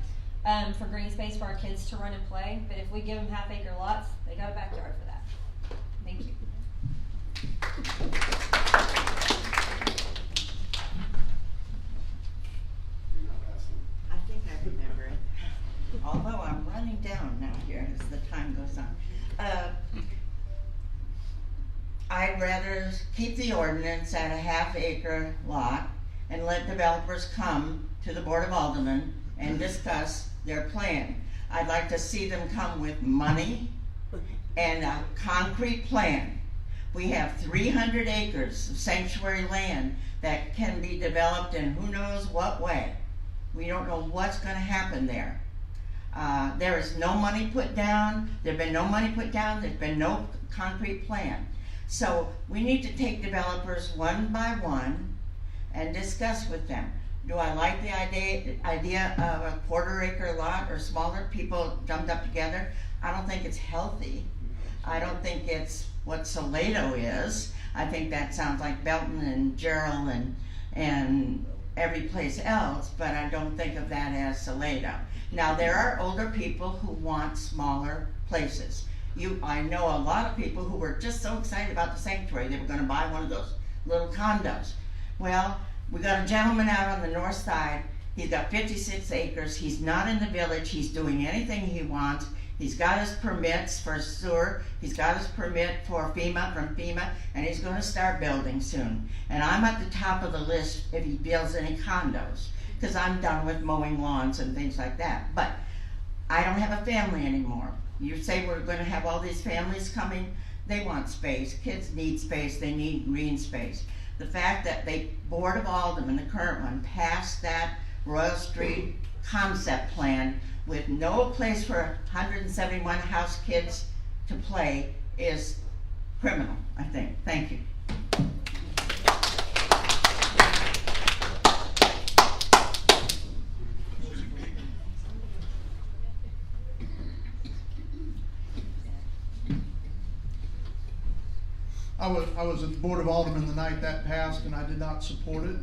for green space for our kids to run and play. But if we give them half-acre lots, they got a backyard for that. Thank you. I think I remember it. Although I'm running down now here as the time goes on. I'd rather keep the ordinance at a half-acre lot and let developers come to the Board of Aldermen and discuss their plan. I'd like to see them come with money and a concrete plan. We have 300 acres of sanctuary land that can be developed in who knows what way. We don't know what's going to happen there. There is no money put down. There's been no money put down. There's been no concrete plan. So we need to take developers one by one and discuss with them. Do I like the idea of a quarter-acre lot or smaller, people jumped up together? I don't think it's healthy. I don't think it's what Salado is. I think that sounds like Belton and Gerald and every place else, but I don't think of that as Salado. Now, there are older people who want smaller places. I know a lot of people who were just so excited about the sanctuary, they were going to buy one of those little condos. Well, we got a gentleman out on the north side. He's got 56 acres. He's not in the village. He's doing anything he wants. He's got his permits for sewer. He's got his permit for FEMA, and he's going to start building soon. And I'm at the top of the list if he builds any condos, because I'm done with mowing lawns and things like that. But I don't have a family anymore. You say we're going to have all these families coming. They want space. Kids need space. They need green space. The fact that the Board of Aldermen, the current one, passed that Royal Street concept plan with no place for 171 house kids to play is criminal, I think. Thank you. I was at the Board of Aldermen the night that passed, and I did not support it.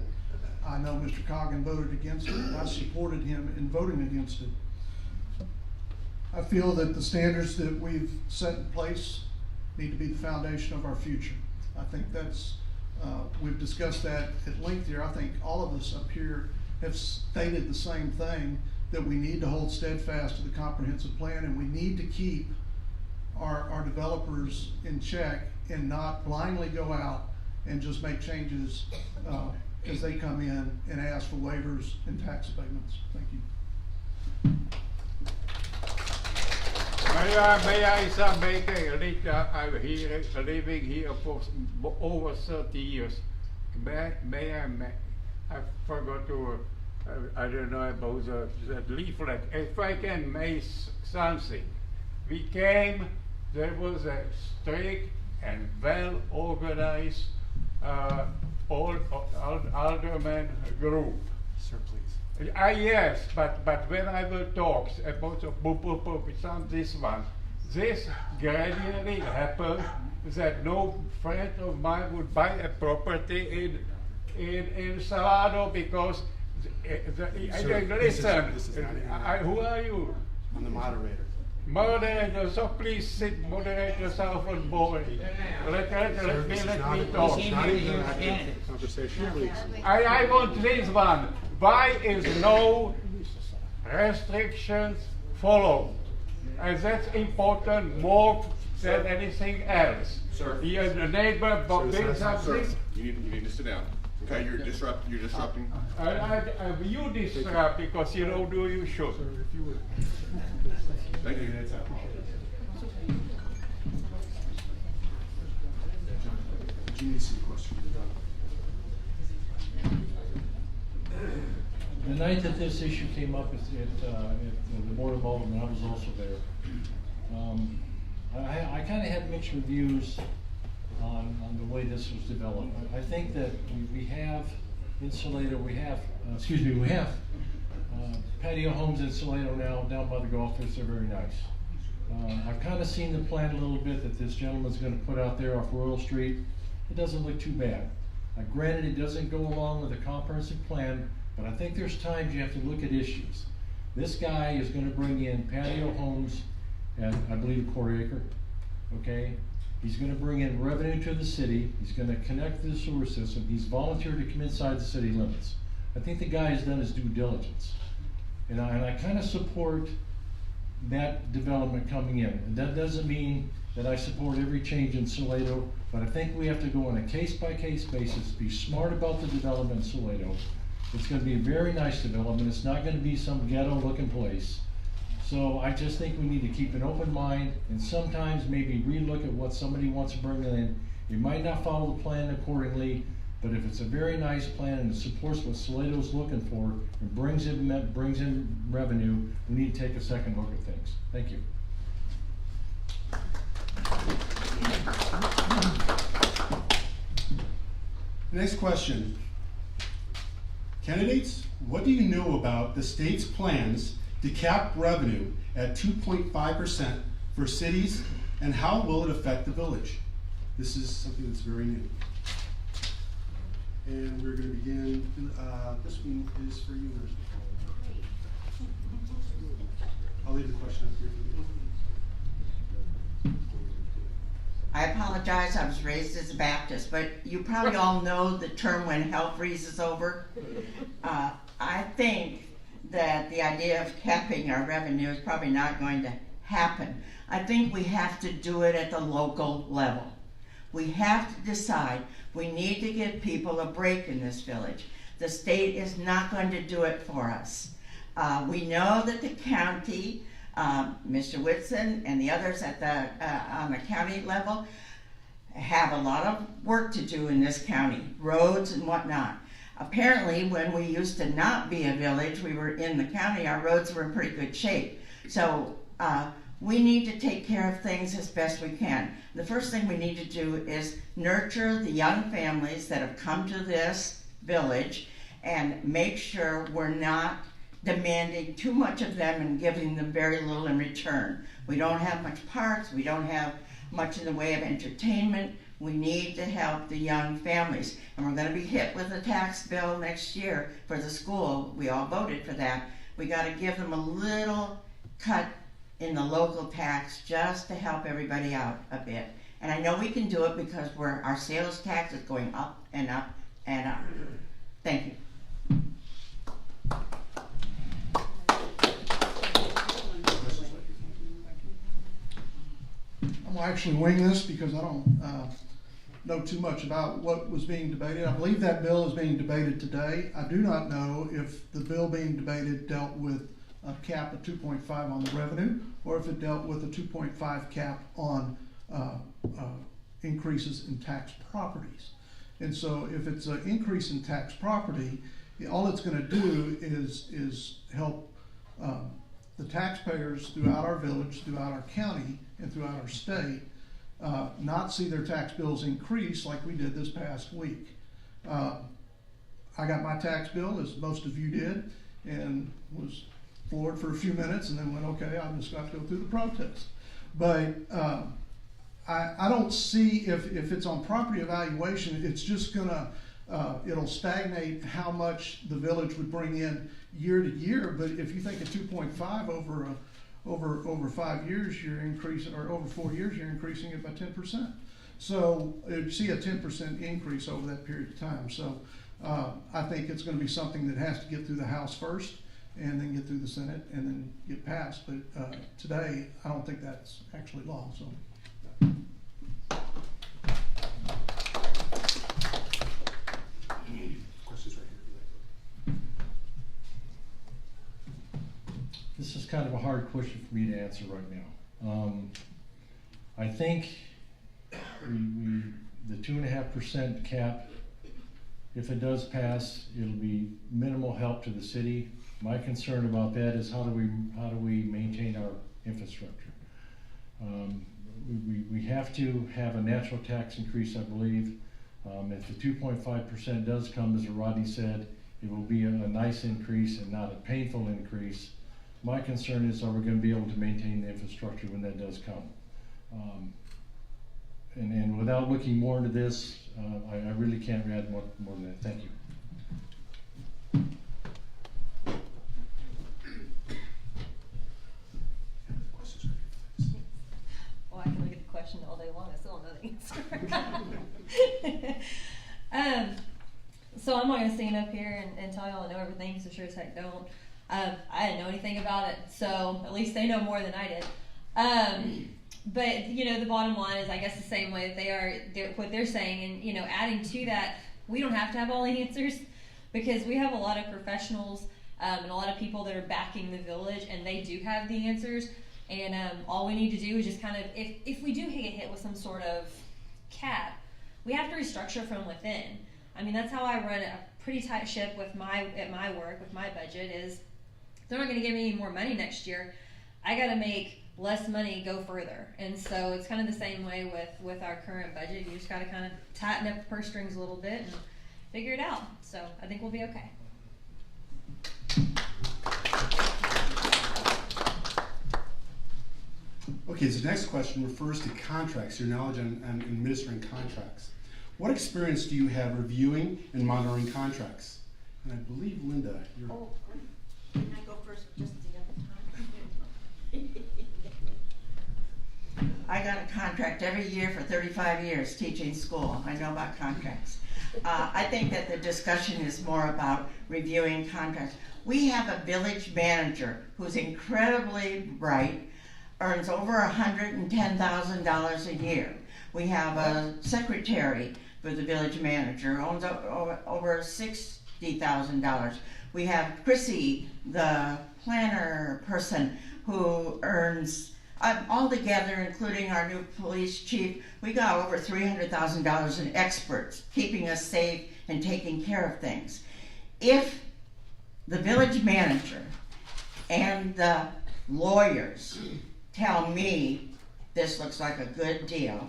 I know Mr. Coggin voted against it, and I supported him in voting against it. I feel that the standards that we've set in place need to be the foundation of our future. I think that's, we've discussed that at length here. I think all of us up here have stated the same thing, that we need to hold steadfast to the comprehensive plan, and we need to keep our developers in check and not blindly go out and just make changes as they come in and ask for waivers and tax abatements. Thank you. May I make I'm living here for over 30 years. I forgot to, I don't know about the leaflet. If I can make something. There was a strict and well-organized alderman group. Sir, please. Yes, but when I will talk about this one, this gradually happened that no friend of mine would buy a property in Salado because listen, who are you? I'm the moderator. Moderator, so please sit, moderate yourself on board. Let me talk. I want this one. Why is no restrictions followed? And that's important more than anything else. Sir. The neighbor built something. You need to sit down. Okay, you're disrupting. You disrupt because you don't do you should. Thank you. Do you need to see the question? The night that this issue came up at the Board of Aldermen, I was also there. I kind of had mixed reviews on the way this was developed. I think that we have in Salado, we have Patio homes in Salado now, down by the golf course, they're very nice. I've kind of seen the plan a little bit that this gentleman's gonna put out there off Royal Street. It doesn't look too bad. Granted, it doesn't go along with a comprehensive plan, but I think there's times you have to look at issues. This guy is gonna bring in patio homes at, I believe, a quarter acre, okay? He's gonna bring in revenue to the city. He's gonna connect to the sewer system. He's volunteered to come inside the city limits. I think the guy has done his due diligence. And I kind of support that development coming in. And that doesn't mean that I support every change in Salado, but I think we have to go on a case-by-case basis, be smart about the development in Salado. It's gonna be a very nice development. It's not gonna be some ghetto-looking place. So I just think we need to keep an open mind and sometimes maybe relook at what somebody wants to bring in. You might not follow the plan accordingly, but if it's a very nice plan and it supports what Salado's looking for and brings in revenue, we need to take a second look at things. Thank you. Next question. Candidates, what do you know about the state's plans to cap revenue at 2.5% for cities, and how will it affect the village? This is something that's very new. And we're going to begin, this one is for you, Nurse. I'll leave the question up here for you. I apologize, I was raised as a Baptist, but you probably all know the term when hell freezes over. I think that the idea of capping our revenue is probably not going to happen. I think we have to do it at the local level. We have to decide we need to give people a break in this village. The state is not going to do it for us. We know that the county, Mr. Whitson and the others at on the county level have a lot of work to do in this county, roads and whatnot. Apparently, when we used to not be a village, we were in the county, our roads were in pretty good shape. So we need to take care of things as best we can. The first thing we need to do is nurture the young families that have come to this village and make sure we're not demanding too much of them and giving them very little in return. We don't have much parks, we don't have much in the way of entertainment. We need to help the young families. And we're going to be hit with a tax bill next year for the school. We all voted for that. We got to give them a little cut in the local tax just to help everybody out a bit. And I know we can do it because our sales tax is going up and up and up. Thank you. I'm gonna actually wing this because I don't know too much about what was being debated. I believe that bill is being debated today. I do not know if the bill being debated dealt with a cap of 2.5 on the revenue, or if it dealt with a 2.5 cap on increases in tax properties. And so if it's an increase in tax property, all it's gonna do is help the taxpayers throughout our village, throughout our county, and throughout our state not see their tax bills increase like we did this past week. I got my tax bill, as most of you did, and was floored for a few minutes and then went, okay, I'm just going to go through the protest. But I don't see if it's on property evaluation, it's just gonna, it'll stagnate how much the village would bring in year to year. But if you think of 2.5 over 5 years, you're increasing, or over 4 years, you're increasing it by 10%. So you see a 10% increase over that period of time. So I think it's going to be something that has to get through the House first, and then get through the Senate, and then get passed. But today, I don't think that's actually law. So. Questions right here. This is kind of a hard question for me to answer right now. I think the 2.5% cap, if it does pass, it'll be minimal help to the city. My concern about that is how do we maintain our infrastructure? We have to have a natural tax increase, I believe. If the 2.5% does come, as Rodney said, It will be a nice increase and not a painful increase. My concern is, are we going to be able to maintain the infrastructure when that does come? And without looking more into this, I really can't add more than that. Thank you. Well, I can look at the question all day long. I still don't know the answer. So I'm not going to stand up here and tell y'all I know everything, because I sure as heck don't. I didn't know anything about it, so at least they know more than I did. But, you know, the bottom line is, I guess, the same way that what they're saying, and, you know, adding to that, we don't have to have all the answers, because we have a lot of professionals and a lot of people that are backing the village, and they do have the answers. And all we need to do is just kind of, if we do get hit with some sort of cap, we have to restructure from within. I mean, that's how I run a pretty tight ship at my work, with my budget, is they're not going to give me any more money next year. I got to make less money go further. And so it's kind of the same way with our current budget. You just got to kind of tighten up the purse strings a little bit and figure it out. So I think we'll be okay. Okay, so the next question refers to contracts, your knowledge on administering contracts. What experience do you have reviewing and monitoring contracts? And I believe, Linda, you're... Oh, can I go first just the other time? I got a contract every year for 35 years teaching school. I know about contracts. I think that the discussion is more about reviewing contracts. We have a village manager who's incredibly bright, earns over $110,000 a year. We have a secretary for the village manager, owns over $60,000. We have Chrissy, the planner person, who earns, altogether, including our new police chief, we got over $300,000 in experts, keeping us safe and taking care of things. If the village manager and the lawyers tell me this looks like a good deal,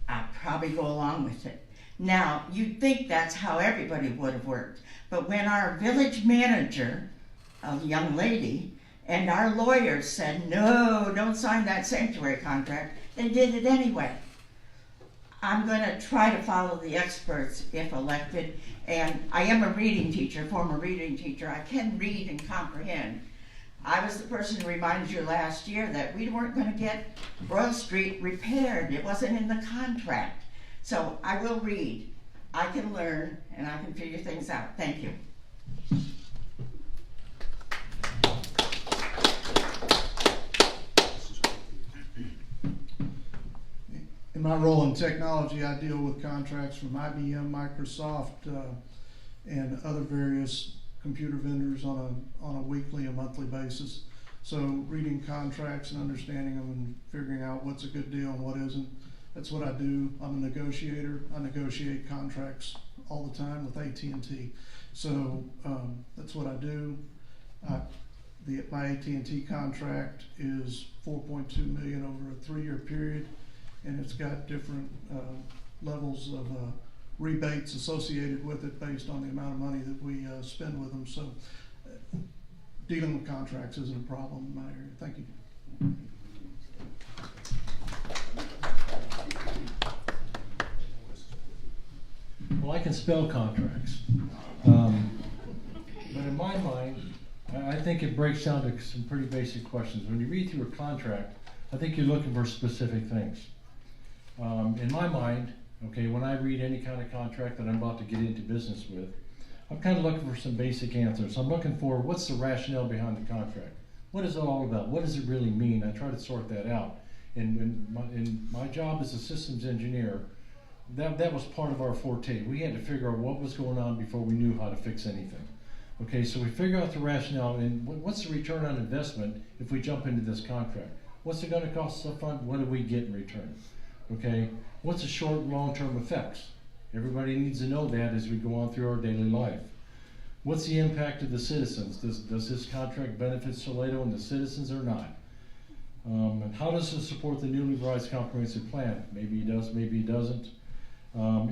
I'll probably go along with it. Now, you'd think that's how everybody would have worked, but when our village manager, a young lady, and our lawyers said, no, don't sign that sanctuary contract, they did it anyway. I'm going to try to follow the experts if elected, and I am a reading teacher, former reading teacher. I can read and comprehend. I was the person who reminded you last year that we weren't going to get Royal Street repaired. It wasn't in the contract. So I will read. I can learn, and I can figure things out. Thank you. In my role in technology, I deal with contracts from IBM, Microsoft, and other various computer vendors on a weekly and monthly basis. So reading contracts and understanding them and figuring out what's a good deal and what isn't, that's what I do. I'm a negotiator. I negotiate contracts all the time with AT&T. So that's what I do. My AT&T contract is $4.2 million over a 3-year period, and it's got different levels of rebates associated with it based on the amount of money that we spend with them. So dealing with contracts isn't a problem in my area. Thank you. Well, I can spell contracts, but in my mind, I think it breaks down to some pretty basic questions. When you read through a contract, I think you're looking for specific things. In my mind, okay, when I read any kind of contract that I'm about to get into business with, I'm kind of looking for some basic answers. I'm looking for what's the rationale behind the contract? What is it all about? What does it really mean? I try to sort that out. And my job as a systems engineer, that was part of our forte. We had to figure out what was going on before we knew how to fix anything. Okay, so we figure out the rationale and what's the return on investment if we jump into this contract? What's it going to cost us up front? What do we get in return? Okay, what's the short and long-term effects? Everybody needs to know that as we go on through our daily life. What's the impact of the citizens? Does this contract benefit Salado and the citizens or not? And how does it support the newly revised comprehensive plan? Maybe it does, maybe it doesn't.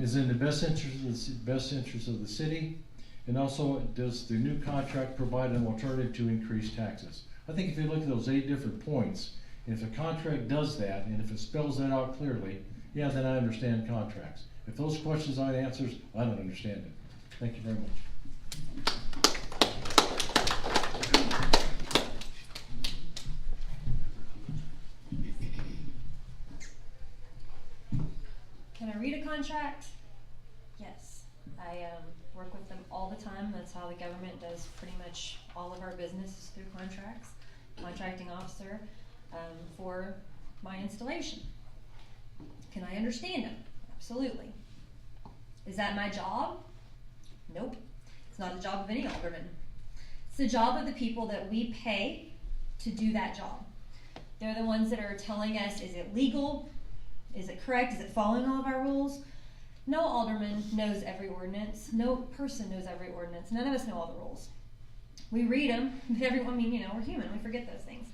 Is it in the best interest of the city? And also, does the new contract provide an alternative to increased taxes? I think if you look at those 8 different points, if a contract does that, and if it spells that out clearly, yeah, then I understand contracts. If those questions aren't answers, I don't understand it. Thank you very much. Can I read a contract? Yes. I work with them all the time. That's how the government does pretty much all of our business is through contracts. Contracting officer for my installation. Can I understand them? Absolutely. Is that my job? Nope. It's not the job of any alderman. It's the job of the people that we pay to do that job. They're the ones that are telling us, is it legal? Is it correct? Is it following all of our rules? No alderman knows every ordinance. No person knows every ordinance. None of us know all the rules. We read them, but everyone, I mean, you know, we're human. We forget those things.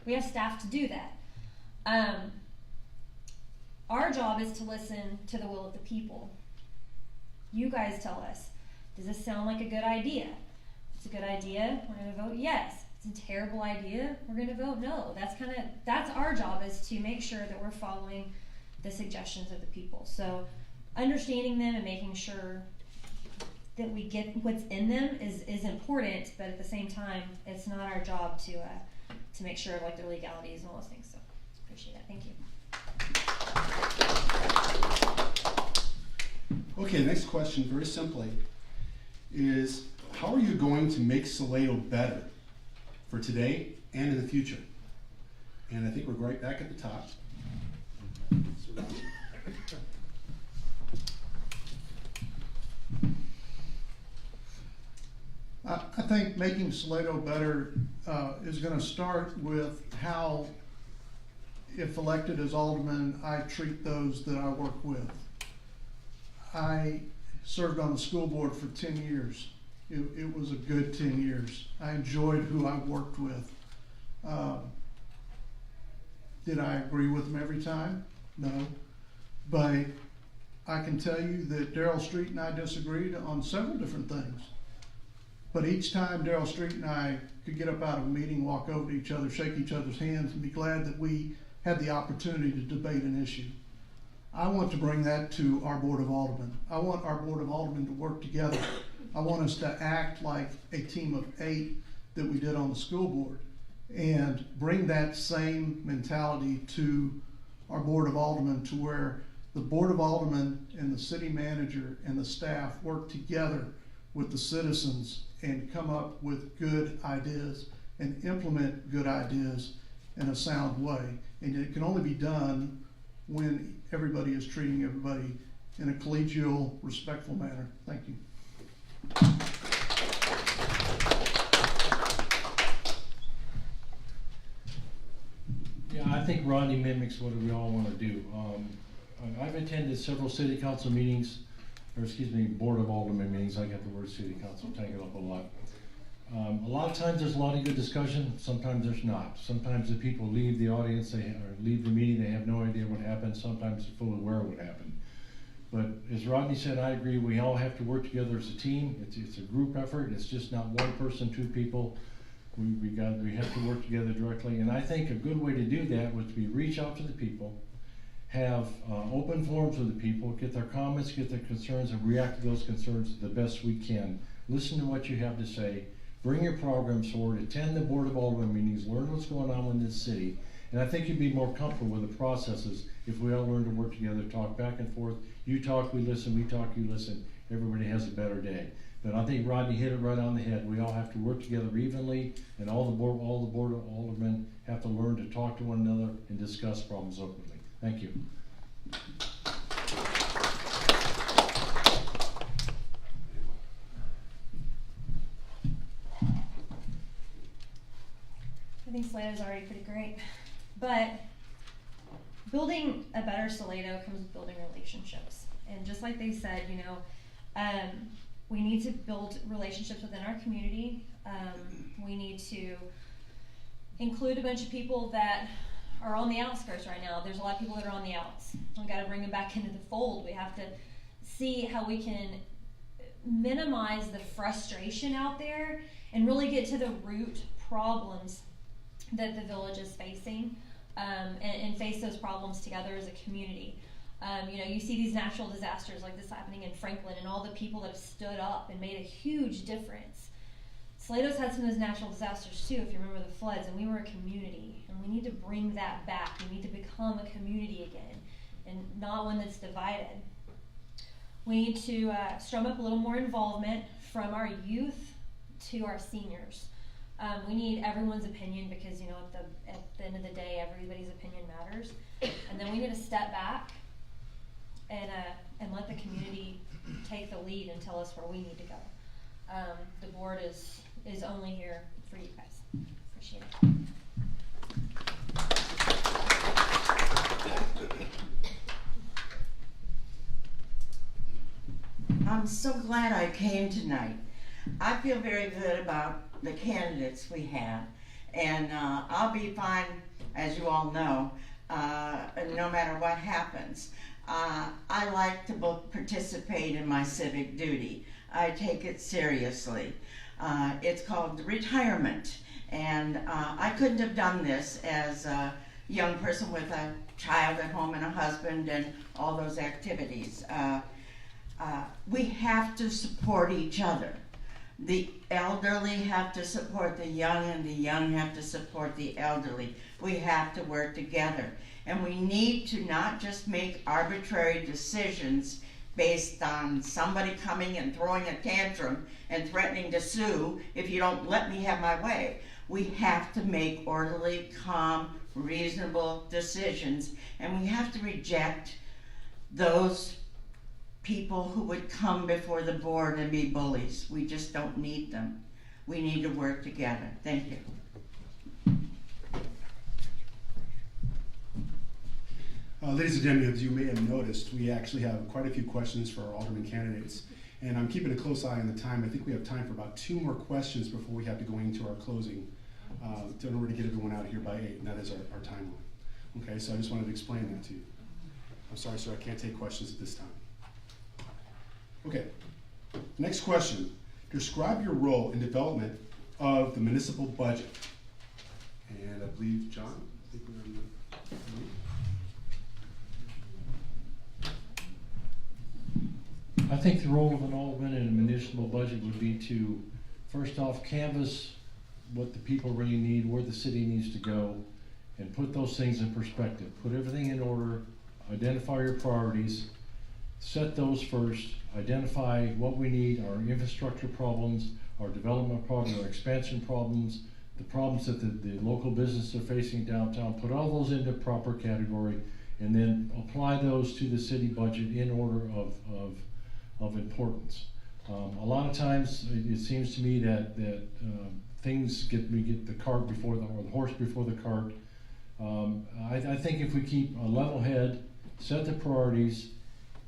We have staff to do that. Our job is to listen to the will of the people. You guys tell us, does this sound like a good idea? If it's a good idea, we're going to vote yes. If it's a terrible idea, we're going to vote no. That's our job, is to make sure that we're following the suggestions of the people. So understanding them and making sure that we get what's in them is important, but at the same time, it's not our job to make sure of like the legalities and all those things. So appreciate that. Thank you. Okay, next question, very simply, is how are you going to make Salado better for today and in the future? And I think we're right back at the top. I think making Salado better is going to start with how, if elected as alderman, I treat those that I work with. I served on the school board for 10 years. It was a good 10 years. I enjoyed who I worked with. Did I agree with them every time? No. But I can tell you that Darrell Street and I disagreed on several different things. But each time Darrell Street and I could get up out of a meeting, walk over to each other, shake each other's hands, and be glad that we had the opportunity to debate an issue. I want to bring that to our Board of Aldermen. I want our Board of Aldermen to work together. I want us to act like a team of 8 that we did on the school board, and bring that same mentality to our Board of Aldermen, to where the Board of Aldermen and the city manager and the staff work together with the citizens and come up with good ideas and implement good ideas in a sound way. And it can only be done when everybody is treating everybody in a collegial, respectful manner. Thank you. Yeah, I think Rodney mimics what we all want to do. I've attended several city council meetings, or excuse me, Board of Aldermen meetings. I got the word city council tangled up a lot. A lot of times there's a lot of good discussion, sometimes there's not. Sometimes the people leave the audience, or leave the meeting, they have no idea what happened. Sometimes they're fully aware of what happened. But as Rodney said, I agree, we all have to work together as a team. It's a group effort. It's just not one person, 2 people. We have to work together directly. And I think a good way to do that was to reach out to the people, have open forums with the people, get their comments, get their concerns, and react to those concerns the best we can. Listen to what you have to say. Bring your programs forward, attend the Board of Aldermen meetings, learn what's going on in this city. And I think you'd be more comfortable with the processes if we all learn to work together, talk back and forth. You talk, we listen, we talk, you listen. Everybody has a better day. But I think Rodney hit it right on the head. We all have to work together evenly, and all the Board of Aldermen have to learn to talk to one another and discuss problems openly. Thank you. I think Salado's already pretty great, but building a better Salado comes with building relationships. And just like they said, you know, we need to build relationships within our community. We need to include a bunch of people that are on the outskirts right now. There's a lot of people that are on the outs. We got to bring them back into the fold. We have to see how we can minimize the frustration out there and really get to the root problems that the village is facing, and face those problems together as a community. You see these natural disasters like this happening in Franklin, and all the people that have stood up and made a huge difference. Salado's had some of those natural disasters too, if you remember the floods, and we were a community, and we need to bring that back. We need to become a community again, and not one that's divided. We need to strum up a little more involvement from our youth to our seniors. We need everyone's opinion because, at the end of the day, everybody's opinion matters. And then we need to step back and let the community take the lead and tell us where we need to go. The board is only here for you guys. Appreciate it. I'm so glad I came tonight. I feel very good about the candidates we have, and I'll be fine, as you all know, no matter what happens. I like to participate in my civic duty. I take it seriously. It's called retirement, and I couldn't have done this as a young person with a child at home and a husband and all those activities. We have to support each other. The elderly have to support the young, and the young have to support the elderly. We have to work together. And we need to not just make arbitrary decisions based on somebody coming and throwing a tantrum and threatening to sue if you don't let me have my way. We have to make orderly, calm, reasonable decisions, and we have to reject those people who would come before the board and be bullies. We just don't need them. We need to work together. Thank you. Ladies and gentlemen, as you may have noticed, we actually have quite a few questions for our alderman candidates. And I'm keeping a close eye on the time. I think we have time for about 2 more questions before we have to go into our closing in order to get everyone out of here by 8, and that is our timeline. Okay, so I just wanted to explain that to you. I'm sorry, sir, I can't take questions at this time. Okay, next question. Describe your role in development of the municipal budget. And I believe, John, I think we're in I think the role of an alderman in a municipal budget would be to, first off, canvass what the people really need, where the city needs to go, and put those things in perspective. Put everything in order, identify your priorities, set those first, identify what we need, our infrastructure problems, our development problems, our expansion problems, the problems that the local businesses are facing downtown, put all those into proper category, and then apply those to the city budget in order of importance. A lot of times it seems to me that we get the cart before or the horse before the cart. I think if we keep a level head, set the priorities,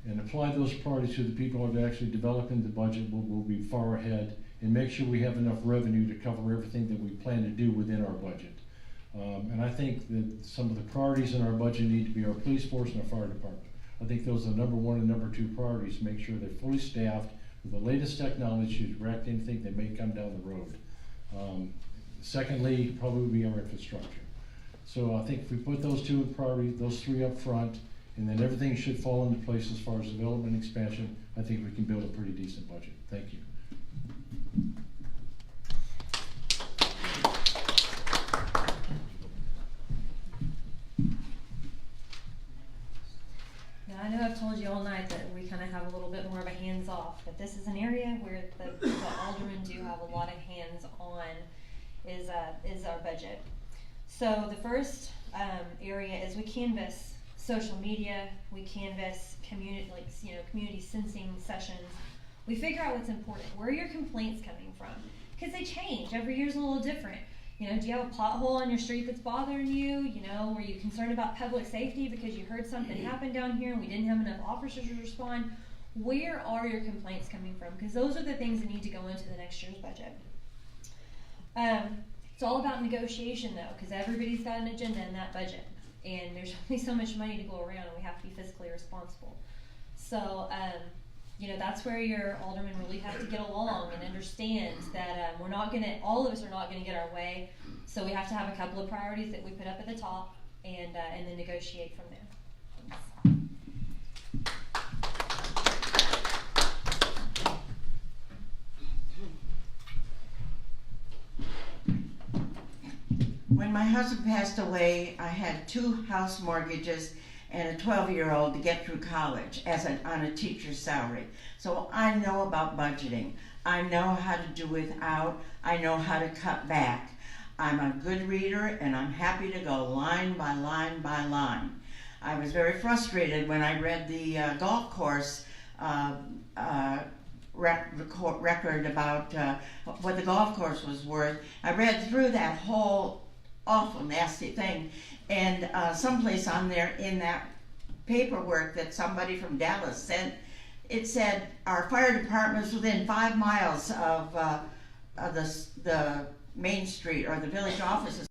and apply those priorities to the people who are actually developing the budget, we'll be far ahead and make sure we have enough revenue to cover everything that we plan to do within our budget. And I think that some of the priorities in our budget need to be our police force and our fire department. I think those are number 1 and number 2 priorities. Make sure they're fully staffed with the latest technology to direct anything that may come down the road. Secondly, probably would be our infrastructure. So I think if we put those 2 in priority, those 3 up front, and then everything should fall into place as far as development and expansion, I think we can build a pretty decent budget. Thank you. Now, I know I've told you all night that we kind of have a little bit more of a hands-off, but this is an area where the aldermen do have a lot of hands-on is our budget. So the first area is we canvass social media, we canvass community sensing sessions. We figure out what's important. Where are your complaints coming from? Because they change. Every year's a little different. Do you have a pothole on your street that's bothering you? Were you concerned about public safety because you heard something happen down here and we didn't have enough officers to respond? Where are your complaints coming from? Because those are the things that need to go into the next year's budget. It's all about negotiation though, because everybody's got an agenda in that budget. And there's only so much money to go around, and we have to be fiscally responsible. So that's where your aldermen really have to get along and understand that all of us are not gonna get our way. So we have to have a couple of priorities that we put up at the top and then negotiate from there. Thanks. When my husband passed away, I had 2 house mortgages and a 12-year-old to get through college on a teacher's salary. So I know about budgeting. I know how to do without. I know how to cut back. I'm a good reader, and I'm happy to go line by line by line. I was very frustrated when I read the golf course record about what the golf course was worth. I read through that whole awful, nasty thing, and someplace on there in that paperwork that somebody from Dallas sent, it said our fire department is within 5 miles of the main street or the village offices.